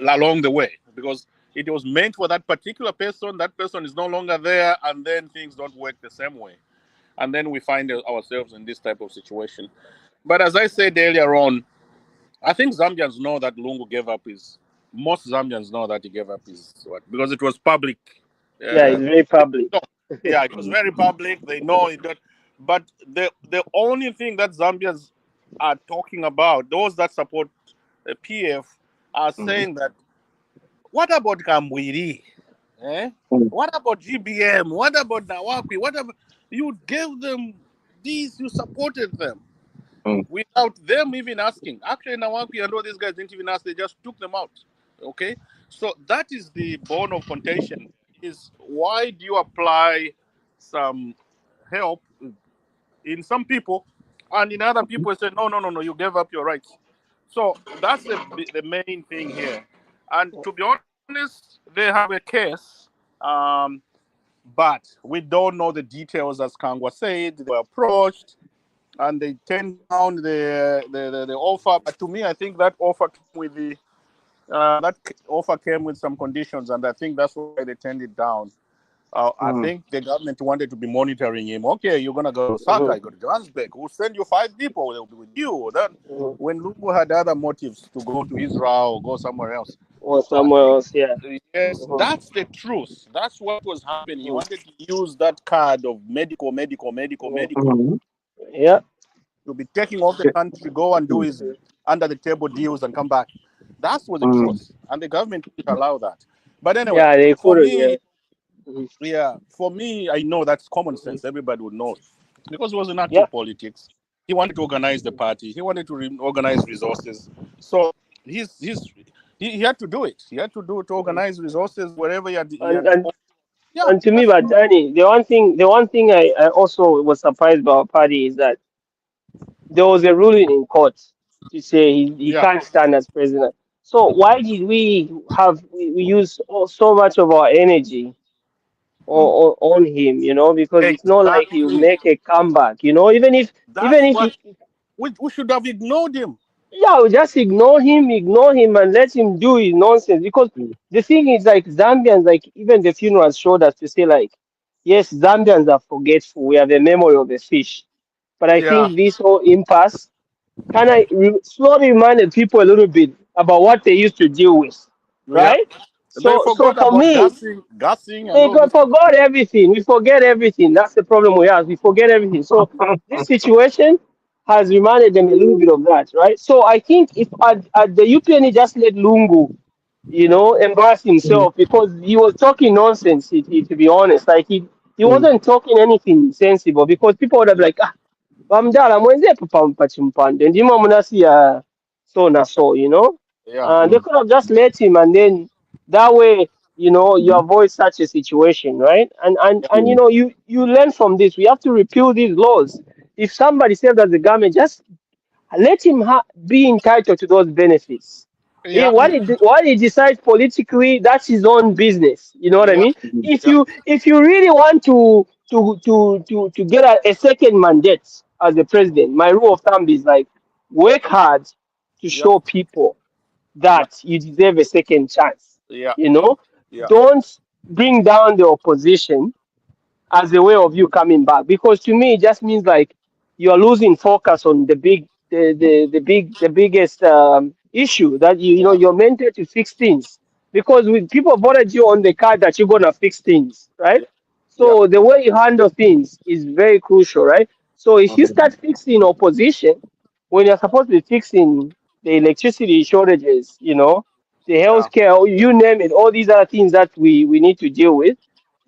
along the way, because it was meant for that particular person. That person is no longer there, and then things don't work the same way, and then we find ourselves in this type of situation. But as I said earlier on, I think Zambians know that Lungu gave up his. Most Zambians know that he gave up his what, because it was public. Yeah, it's very public. Yeah, it was very public. They know it. But the only thing that Zambians are talking about, those that support the PF, are saying that, what about Kambwiri? What about GBM? What about Nawakwi? What about, you gave them these, you supported them without them even asking. Actually, Nawakwi and all these guys didn't even ask, they just took them out. Okay? So that is the bone of contention, is why do you apply some help in some people, and in other people say, no, you gave up your rights. So that's the main thing here. And to be honest, they have a case, but we don't know the details. As Kangwa said, they were approached and they turned down the offer. But to me, I think that offer came with some conditions, and I think that's why they turned it down. I think the government wanted to be monitoring him. Okay, you're gonna go to Saka, you go to Johannesburg. We'll send you 5 people. They'll be with you. Then, when Lungu had other motives to go to Israel or go somewhere else, or somewhere else, yeah. Yes, that's the truth. That's what was happening. He wanted to use that card of medical, yeah, to be taking off the country, go and do his under the table deals and come back. That was the truth, and the government didn't allow that. But anyway, yeah, they for couldn't. me, for me, I know that's common sense. Everybody would know, because it was an active politics. He wanted to organize the party. He wanted to organize resources. So he had to do it. He had to organize resources wherever he had. And to me, but Danny, the one thing I also was surprised by our party is that there was a ruling in court to say he can't stand as president. So why did we use so much of our energy on him? Because it's not like he'll make a comeback. Even if we should have ignored him. Yeah, we just ignore him, and let him do his nonsense. Because the thing is, like, Zambians, like, even the funerals showed us to say, like, yes, Zambians are forgetful. We have a memory of a fish. But I think this whole impasse kind of slowly reminded people a little bit about what they used to deal with, right? So for me, gassing they forgot everything. We forget everything. That's the problem we have. We forget everything. So this situation has reminded them a little bit of that, right? So I think if at the UPNA just let Lungu, embarrass himself, because he was talking nonsense, to be honest. Like, he wasn't talking anything sensible, because people would have been like, Bamdala, mwenze papa mpachimpande, ndimo munasi ya so na so, they could have just let him, and then that way, you avoid such a situation, right? And you learn from this. We have to repeal these laws. If somebody says that the government, just let him be entitled to those benefits. What he decides politically, that's his own business. You know what I mean? If you really want to get a second mandate as the president, my rule of thumb is, like, work hard to show people that you deserve a second chance. Don't bring down the opposition as a way of you coming back, because to me it just means, like, you're losing focus on the biggest issue, that you're meant to fix things, because with people voted you on the card that you're gonna fix things, right? So the way you handle things is very crucial, right? So if you start fixing opposition when you're supposed to be fixing the electricity shortages, the healthcare, you name it, all these other things that we need to deal with,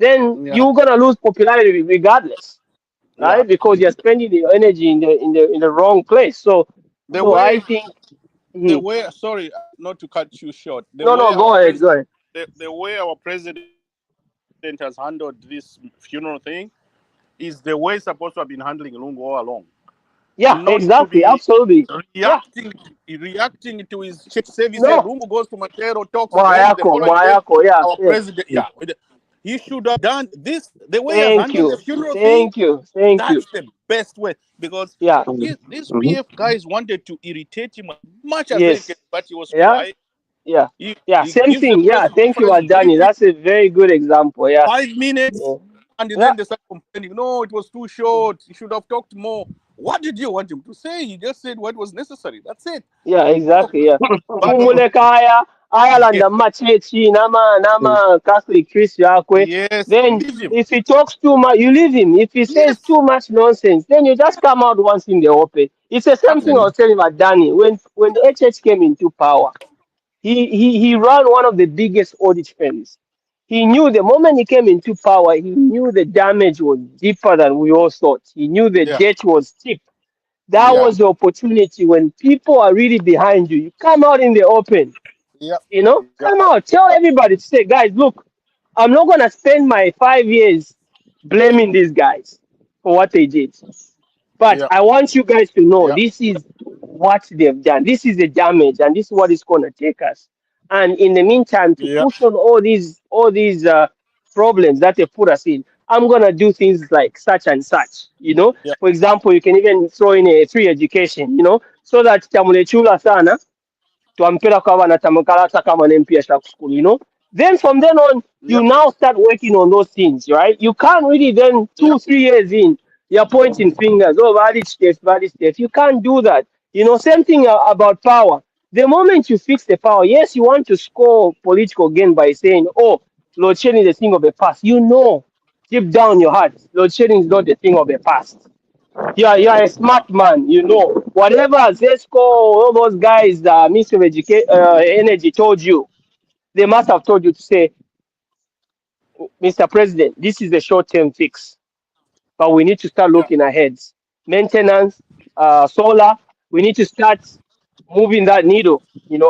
then Yeah. you're gonna lose popularity regardless, Yeah. right? Because you're spending your energy in the wrong place. So The I way think the way sorry not to cut you short. The no, way no, our go ahead, go president ahead. the way our president has handled this funeral thing is the way it's supposed to have been handling Lungu all along. Yeah, Not to exactly, be absolutely. Yeah, reacting to his church services. no, Lungu goes to Matero, talks. Then the Mwayako, following day, Mwayako, yeah, our yeah. president, yeah, he should have done this. The way he has Thank handled the you, funeral thing, thank you, thank you. that's the best way because Yeah, these PF guys wanted to irritate him as much as they can, yes, but he was yeah, quiet. yeah, He, yeah. he Same gives the thing. press Yeah, thank you, conference Adani. briefing That's a very good example. Yeah, 5 minutes, yeah, and yeah, then they start complaining. No, it was too short. He should have talked more. What did you want him to say? He just said what was necessary. That's it. yeah, So, exactly. Yeah. but Mumuleka yeah, ayalanda machechi nama Catholic Christ yakwe. yes, Then leave him. if he talks too much, you leave him. If he says Yes, too much nonsense, then you just come out once in the open. It's the same thing I absolutely. was telling about Danny when the HH came into power. He ran one of the biggest audit firms. He knew the moment he came into power, he knew the damage was deeper than we all thought. He knew the Yeah, debt was steep. That yeah, was the opportunity when people are really behind you. You come out in the open, yeah, yeah, come out, tell everybody to say, guys, look, I'm not gonna spend my 5 years blaming these guys for what they did. But yeah, I want you guys to know yeah, this is what they've done. This is the damage, and this is what it's going to take us. And in the meantime, to yeah, push on all these problems that they put us in, I'm gonna do things like such and such. yeah, For example, you can even throw in a free education. So that chamulechula sana twampira kwa wanatamkalata kama NMP school, Then from then on, yeah, you now start working on those things, right? You can't really then yeah, 2, 3 years in, you're pointing fingers, oh, bad stuff. You can't do that. Same thing about power. The moment you fix the power, yes, you want to score political gain by saying, oh, load shedding is a thing of the past. Deep down your heart, load shedding is not the thing of the past. You're a smart man, Whatever Zesco, all those guys, the Ministry of Energy told you, they must have told you to say, Mr. President, this is a short-term fix, but we need to start yeah, looking ahead. Maintenance, solar, we need to start moving that needle.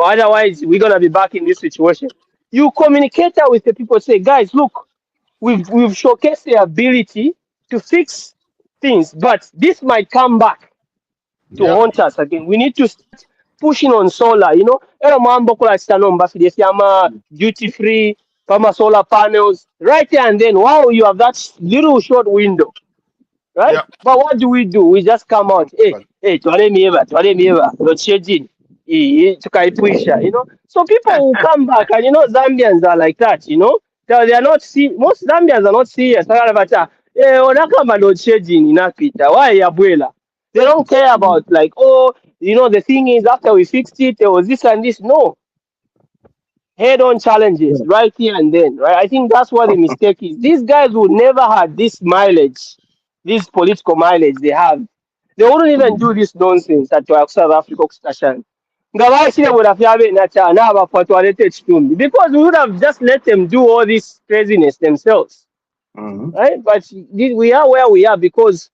Otherwise we're gonna be back in this situation. You communicate that with the people, say, guys, look, we've showcased the ability to fix things, but this might come back to yeah, haunt us again. We need to start pushing on solar, Era mambo kula stanomba fidesiama duty free, pama solar panels, right there and then. Wow, you have that little short window, right? yeah. But what do? We just come out, hey, twale mieva, load shedding, tukaipuisha, So people will come back, and Zambians are like that, They are not most Zambians are not serious. Onakamba load shedding inapita. Why abuela? They don't care about like, oh, the thing is after we fixed it, there was this and this. No, head-on challenges right here and then, right? I think that's what the mistake is. These guys would never have this mileage, this political mileage they have. They wouldn't even do this nonsense at South Africa station. Ngawashile would have because we would have just let them do all this craziness themselves, right? But we are where we are because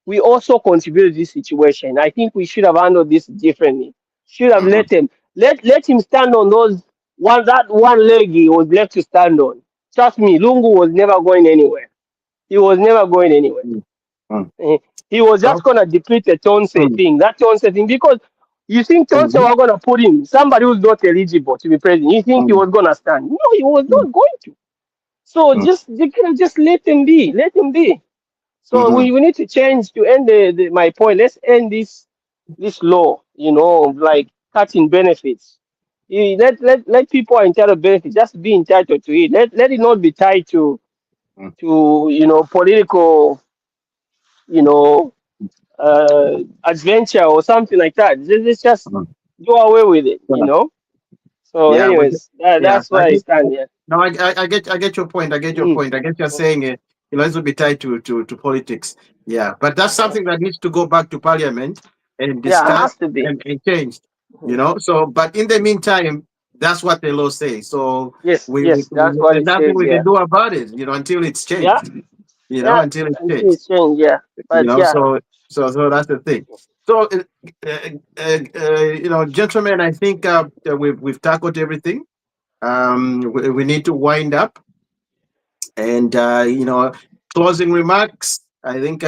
we also contributed to this situation. I think we should have handled this differently. Should have let him let him stand on those one leg he was left to stand on. Trust me, Lungu was never going anywhere. He was never going anywhere. Eh, He was just gonna deplete the Tonse thing, that Tonse thing, because you think Tonse were gonna put him somebody who's not eligible to be president. You think he was gonna stand? No, he was not going to. So just let him be. Let him be. So we need to change to end my point. Let's end this law, like cutting benefits. Let people who are entitled benefits just be entitled to it. Let it not be tied to political, you know adventure or something like that. Let's just do away with it. So Yeah, anyways, yeah. that's where I stand here. No, I get your point. I get your Mm, point. I get you're saying it. This will be tied to politics. Yeah, but that's something that needs to go back to Parliament and Yeah, it discuss has to be. and change. So, but in the meantime, that's what the law says. So Yes, yes, that's what there's it nothing says. we Yeah, can do about it. Until it's yeah, changed. yeah. Until it's Until changed. it's changed. Yeah, but yeah. So that's the thing. So, gentlemen, I think we've tackled everything. We need to wind up, and closing remarks. I think,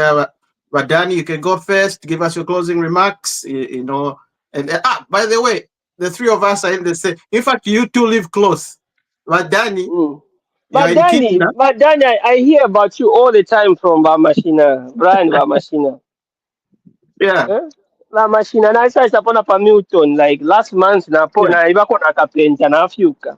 Radani, you can go first. Give us your closing remarks. And by the way, the three of us are in the same. In fact, you two live close. Radani, Mm. you are But in Danny, Kitna. I hear about you all the time from Bamashina, Brian Bamashina. Yeah. Eh? Bamashina na isa isapona pa Milton like last month na po Yeah. na iba ko nakaplenta na afyuka.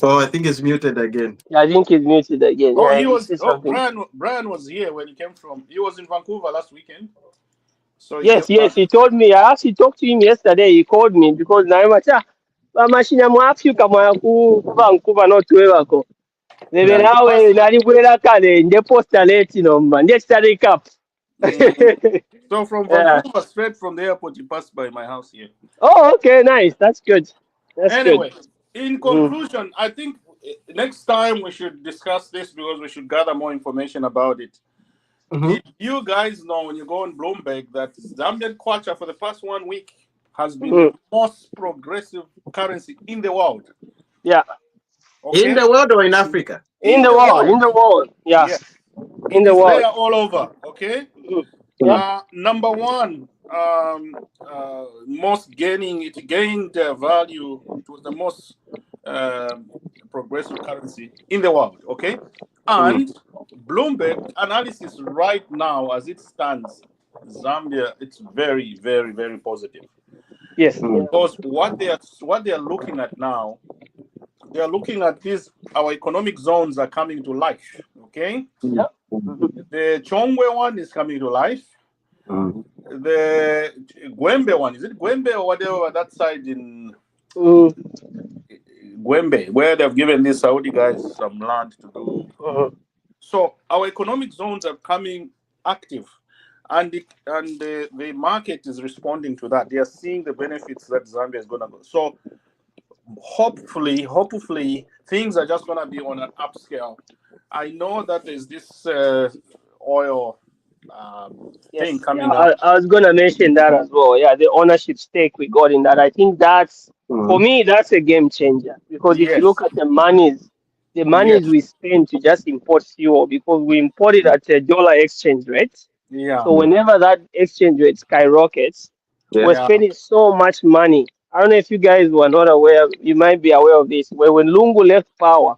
Oh, I think it's muted again. Yeah, I think he's muted again. Oh, Yeah, he he was. said Oh, something. Brian was here when he came from. He was in Vancouver last weekend. So he came Yes, back. he told me. I actually talked to him yesterday. He called me because na imacha Bamashina mu Africa mwa ku Vancouver not webako. Bebe Yeah. nawe nali bwera kale nde posta late nomba nde study cup. So from Yeah. Vancouver, straight from the airport, he passed by my house here. Oh, okay, nice. That's good. That's Anyway, good. in Mm. conclusion, I think next time we should discuss this because we should gather more information about it. Mhm. Did you guys know when you go on Bloomberg that Zambian kwacha for the past 1 week has been the most progressive currency in the world? Yeah. Okay? In the world or in Africa? In the world. Yeah. Yeah. In It the is world. there all over. Okay? Mm. Yeah. Number one, most gaining, it gained value. It was the most progressive currency in the world. Okay, and Bloomberg analysis right now, as it stands, Zambia, it's very, very, very positive. Yes. Because what they are looking at now, they are looking at this. Our economic zones are coming to life. Okay, Yeah. the Chongwe one is coming to life. The Gwembe one, is it Gwembe or whatever that side in Gwembe, where they've given these Saudi guys some land to do. So our economic zones are coming active, and the market is responding to that. They are seeing the benefits that Zambia is going to go. So hopefully things are just going to be on an upscale. I know that there's this oil thing coming up. I was gonna mention that as well. Yeah, the ownership stake we got in that. I think that's for me that's a game changer because if you look at the monies we spend to just import fuel because we import it at a dollar exchange rate. Yeah. So whenever that exchange rate skyrockets, we're spending so much money. I don't know if you guys were not aware. You might be aware of this. When Lungu left power,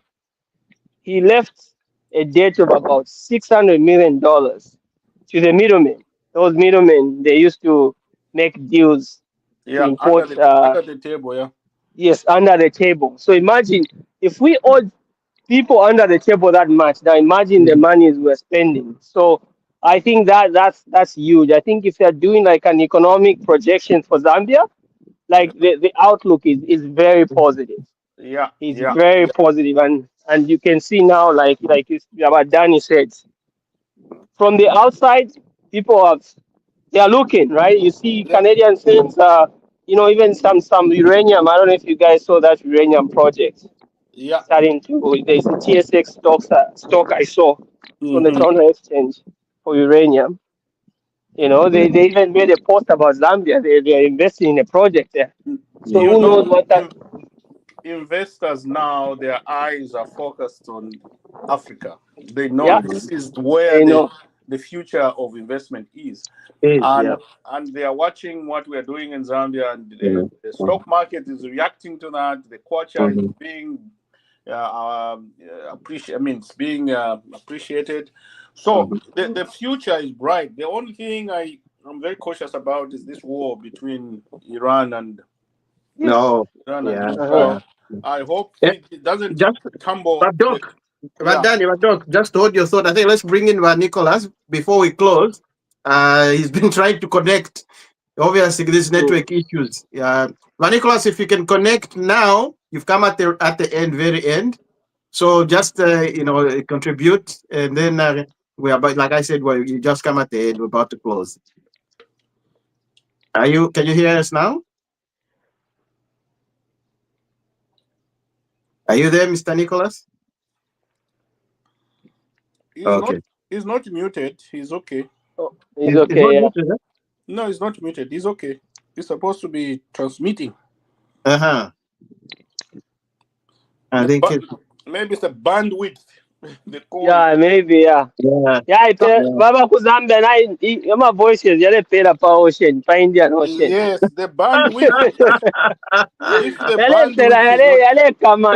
he left a debt of about $600 million to the middlemen. Those middlemen, they used to make deals to import. Under the table, yeah. Yes, under the table. So imagine if we owed people under the table that much. Now imagine the monies we're spending. So I think that's huge. I think if you're doing like an economic projection for Zambia, like the outlook is very positive. Yeah, It's very positive, and you can see now, like what Danny said, from the outside, they are looking right. You see Canadian things, even some uranium. I don't know if you guys saw that uranium project. Yeah. Starting to there's a TSX stock I saw on the Toronto Exchange for uranium. They even made a post about Zambia. They are investing in a project there. So who knows what that. Investors now, their eyes are focused on Africa. They know this is where the future of investment is. And they are watching what we are doing in Zambia, and the stock market is reacting to that. The kwacha is being it's being appreciated. So the future is bright. The only thing I'm very cautious about is this war between Iran and Israel. I hope it doesn't tumble. Doc, just hold your thought. I think let's bring in Nicholas before we close. He's been trying to connect. Obviously, these network issues. Nicholas, if you can connect now, you've come at the end, very end. So just contribute, and then we are about, like I said, well, you just come at the end. We're about to close. Can you hear us now? Are you there, Mr. Nicholas? Okay. He's not muted. He's okay. Oh, he's okay. Yeah. Muted, huh? No, he's not muted. He's okay. He's supposed to be transmitting. I think maybe it's the bandwidth. Yeah, maybe. Yeah. Baba Kuzambia, my voices, yale pera pa ocean, pa Indian Ocean. Yes, the bandwidth. If the yale kama.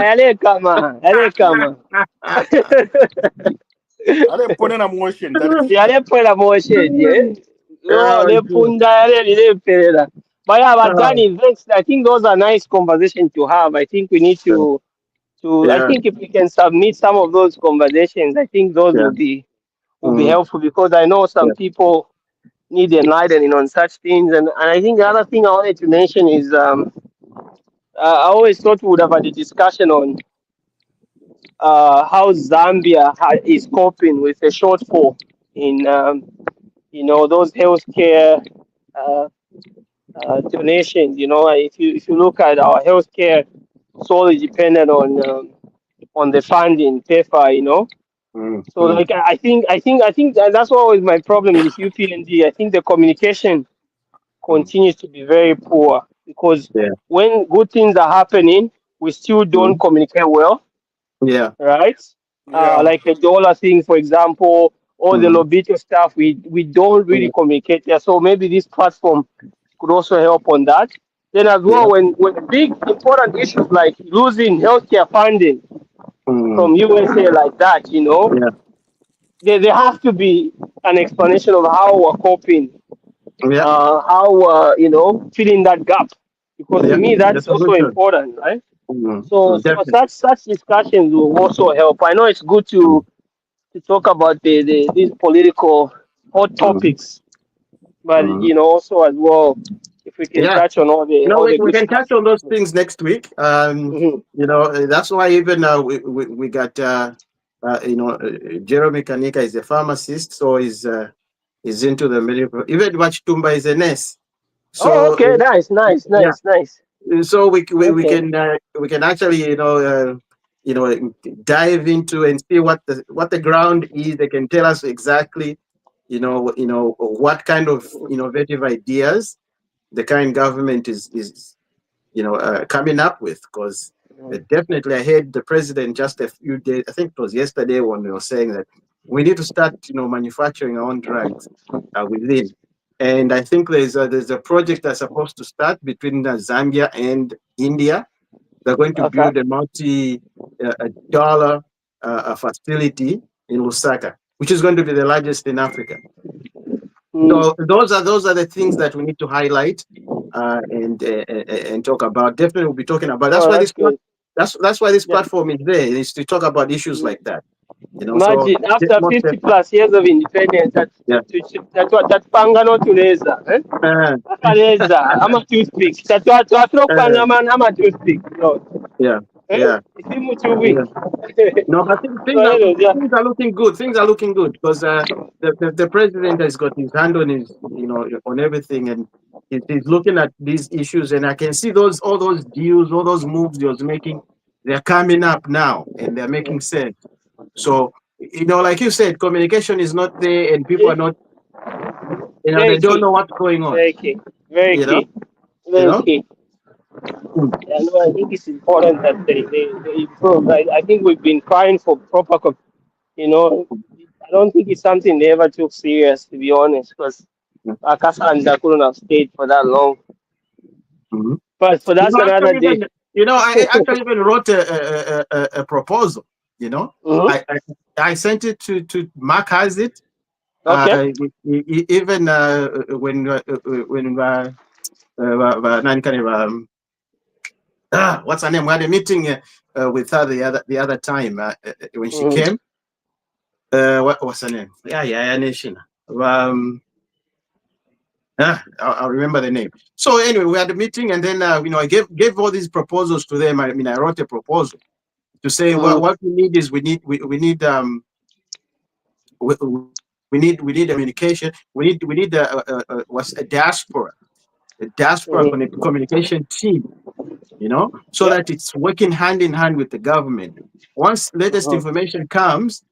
Ale pone na motion. Yale pona motion, yeah. Le punda yale pera. But yeah, but Danny, I think those are nice conversations to have. I think we need to I think if we can submit some of those conversations, I think those will be helpful, because I know some people need enlightening on such things. And I think the other thing I wanted to mention is I always thought we would have had a discussion on how Zambia is coping with the shortfall in those healthcare donations. If you look at our healthcare, solely dependent on the funding, PEFA. So like I think that's always my problem with UPND. I think the communication continues to be very poor, because when good things are happening, we still don't communicate well. Yeah. Right. Like the dollar thing, for example, or the Lobito stuff, we don't really communicate there. So maybe this platform could also help on that. Then as well, when big important issues like losing healthcare funding from USA like that, there has to be an explanation of how we're coping, how filling that gap, because to me that's also important, right? So such discussions will also help. I know it's good to talk about these political hot topics, but also as well, if we can touch on all the we can touch on those things next week. That's why even we got Jeremy Kanika is a pharmacist, so he's into the medical. Even Wachitumba is a nurse. So, okay, nice. So we can actually dive into and see what the ground is. They can tell us exactly what kind of innovative ideas the current government is coming up with, because definitely I heard the president just a few days, I think it was yesterday, when they were saying that we need to start manufacturing our own drugs within. And I think there's a project that's supposed to start between Zambia and India. They're going to build a multi-dollar facility in Lusaka, which is going to be the largest in Africa. So those are the things that we need to highlight and talk about. Definitely, we'll be talking about. That's why this platform is there, is to talk about issues like that. Imagine after 50 plus years of independence, that pangano tuleza, akaleza, ama toothpick, ama toothpick, No, but things are looking good. Things are looking good, because the president has got his hand on on everything, and he's looking at these issues, and I can see all those deals, all those moves he was making, they're coming up now, and they're making sense. So like you said, communication is not there, and people are not, they don't know what's going on. Very key. Very key. Yeah, no, I think it's important that they improve. I think we've been crying for proper, I don't think it's something they ever took serious, to be honest, because Akasa and I couldn't have stayed for that long. But for that's another day. I actually even wrote a proposal. I sent it to Mark. Has it? Okay. Even when what's her name? We had a meeting with her the other time when she came. What's her name? Yeah, Nation. I'll remember the name. So anyway, we had a meeting, and then I gave all these proposals to them. I mean, I wrote a proposal to say, well, what we need is we need we need communication. We need was a diaspora communication team, so that it's working hand in hand with the government. Once latest information comes,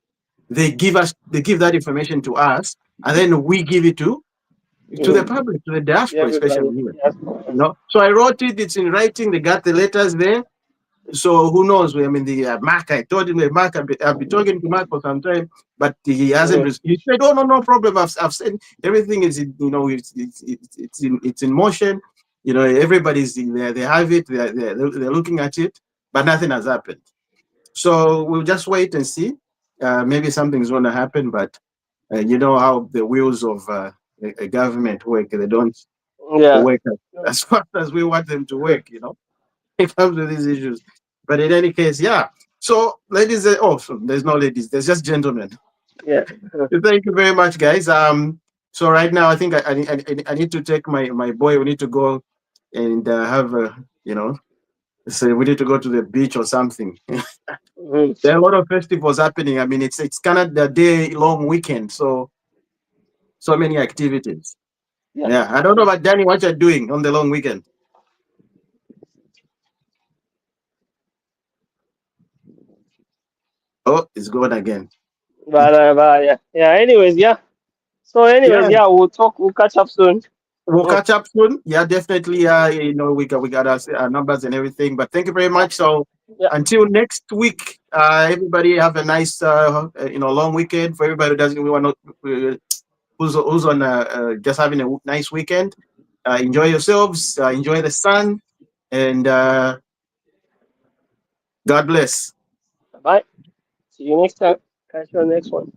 they give that information to us, and then we give it to the public, to the diaspora, especially here. So I wrote it. It's in writing. They got the letters there. So who knows? I mean, the Mark. I told him, Mark, I've been talking to Mark for some time, but he hasn't. He said, "Oh no, no problem. I've said everything is it's in motion. Everybody's in there. They have it. They're looking at it, but nothing has happened. So we'll just wait and see. Maybe something's going to happen, but you know how the wheels of a government work. They don't work as fast as we want them to work. It comes to these issues. But in any case, yeah. So ladies, so there's no ladies. There's just gentlemen. Yeah. Thank you very much, guys. So right now, I think I need to take my boy. We need to go and have so we need to go to the beach or something. There are a lot of festivals happening. I mean, it's kind of the day-long weekend, so many activities. Yeah, I don't know about Danny, what you're doing on the long weekend. Oh, it's gone again. But yeah. Anyways, yeah. So anyways, we'll catch up soon. We'll catch up soon. Yeah, definitely. We got our numbers and everything. But thank you very much. So until next week, everybody have a nice long weekend. For everybody who doesn't who's on just having a nice weekend. Enjoy yourselves. Enjoy the sun, and God bless. Bye. See you next time. Catch you on the next one.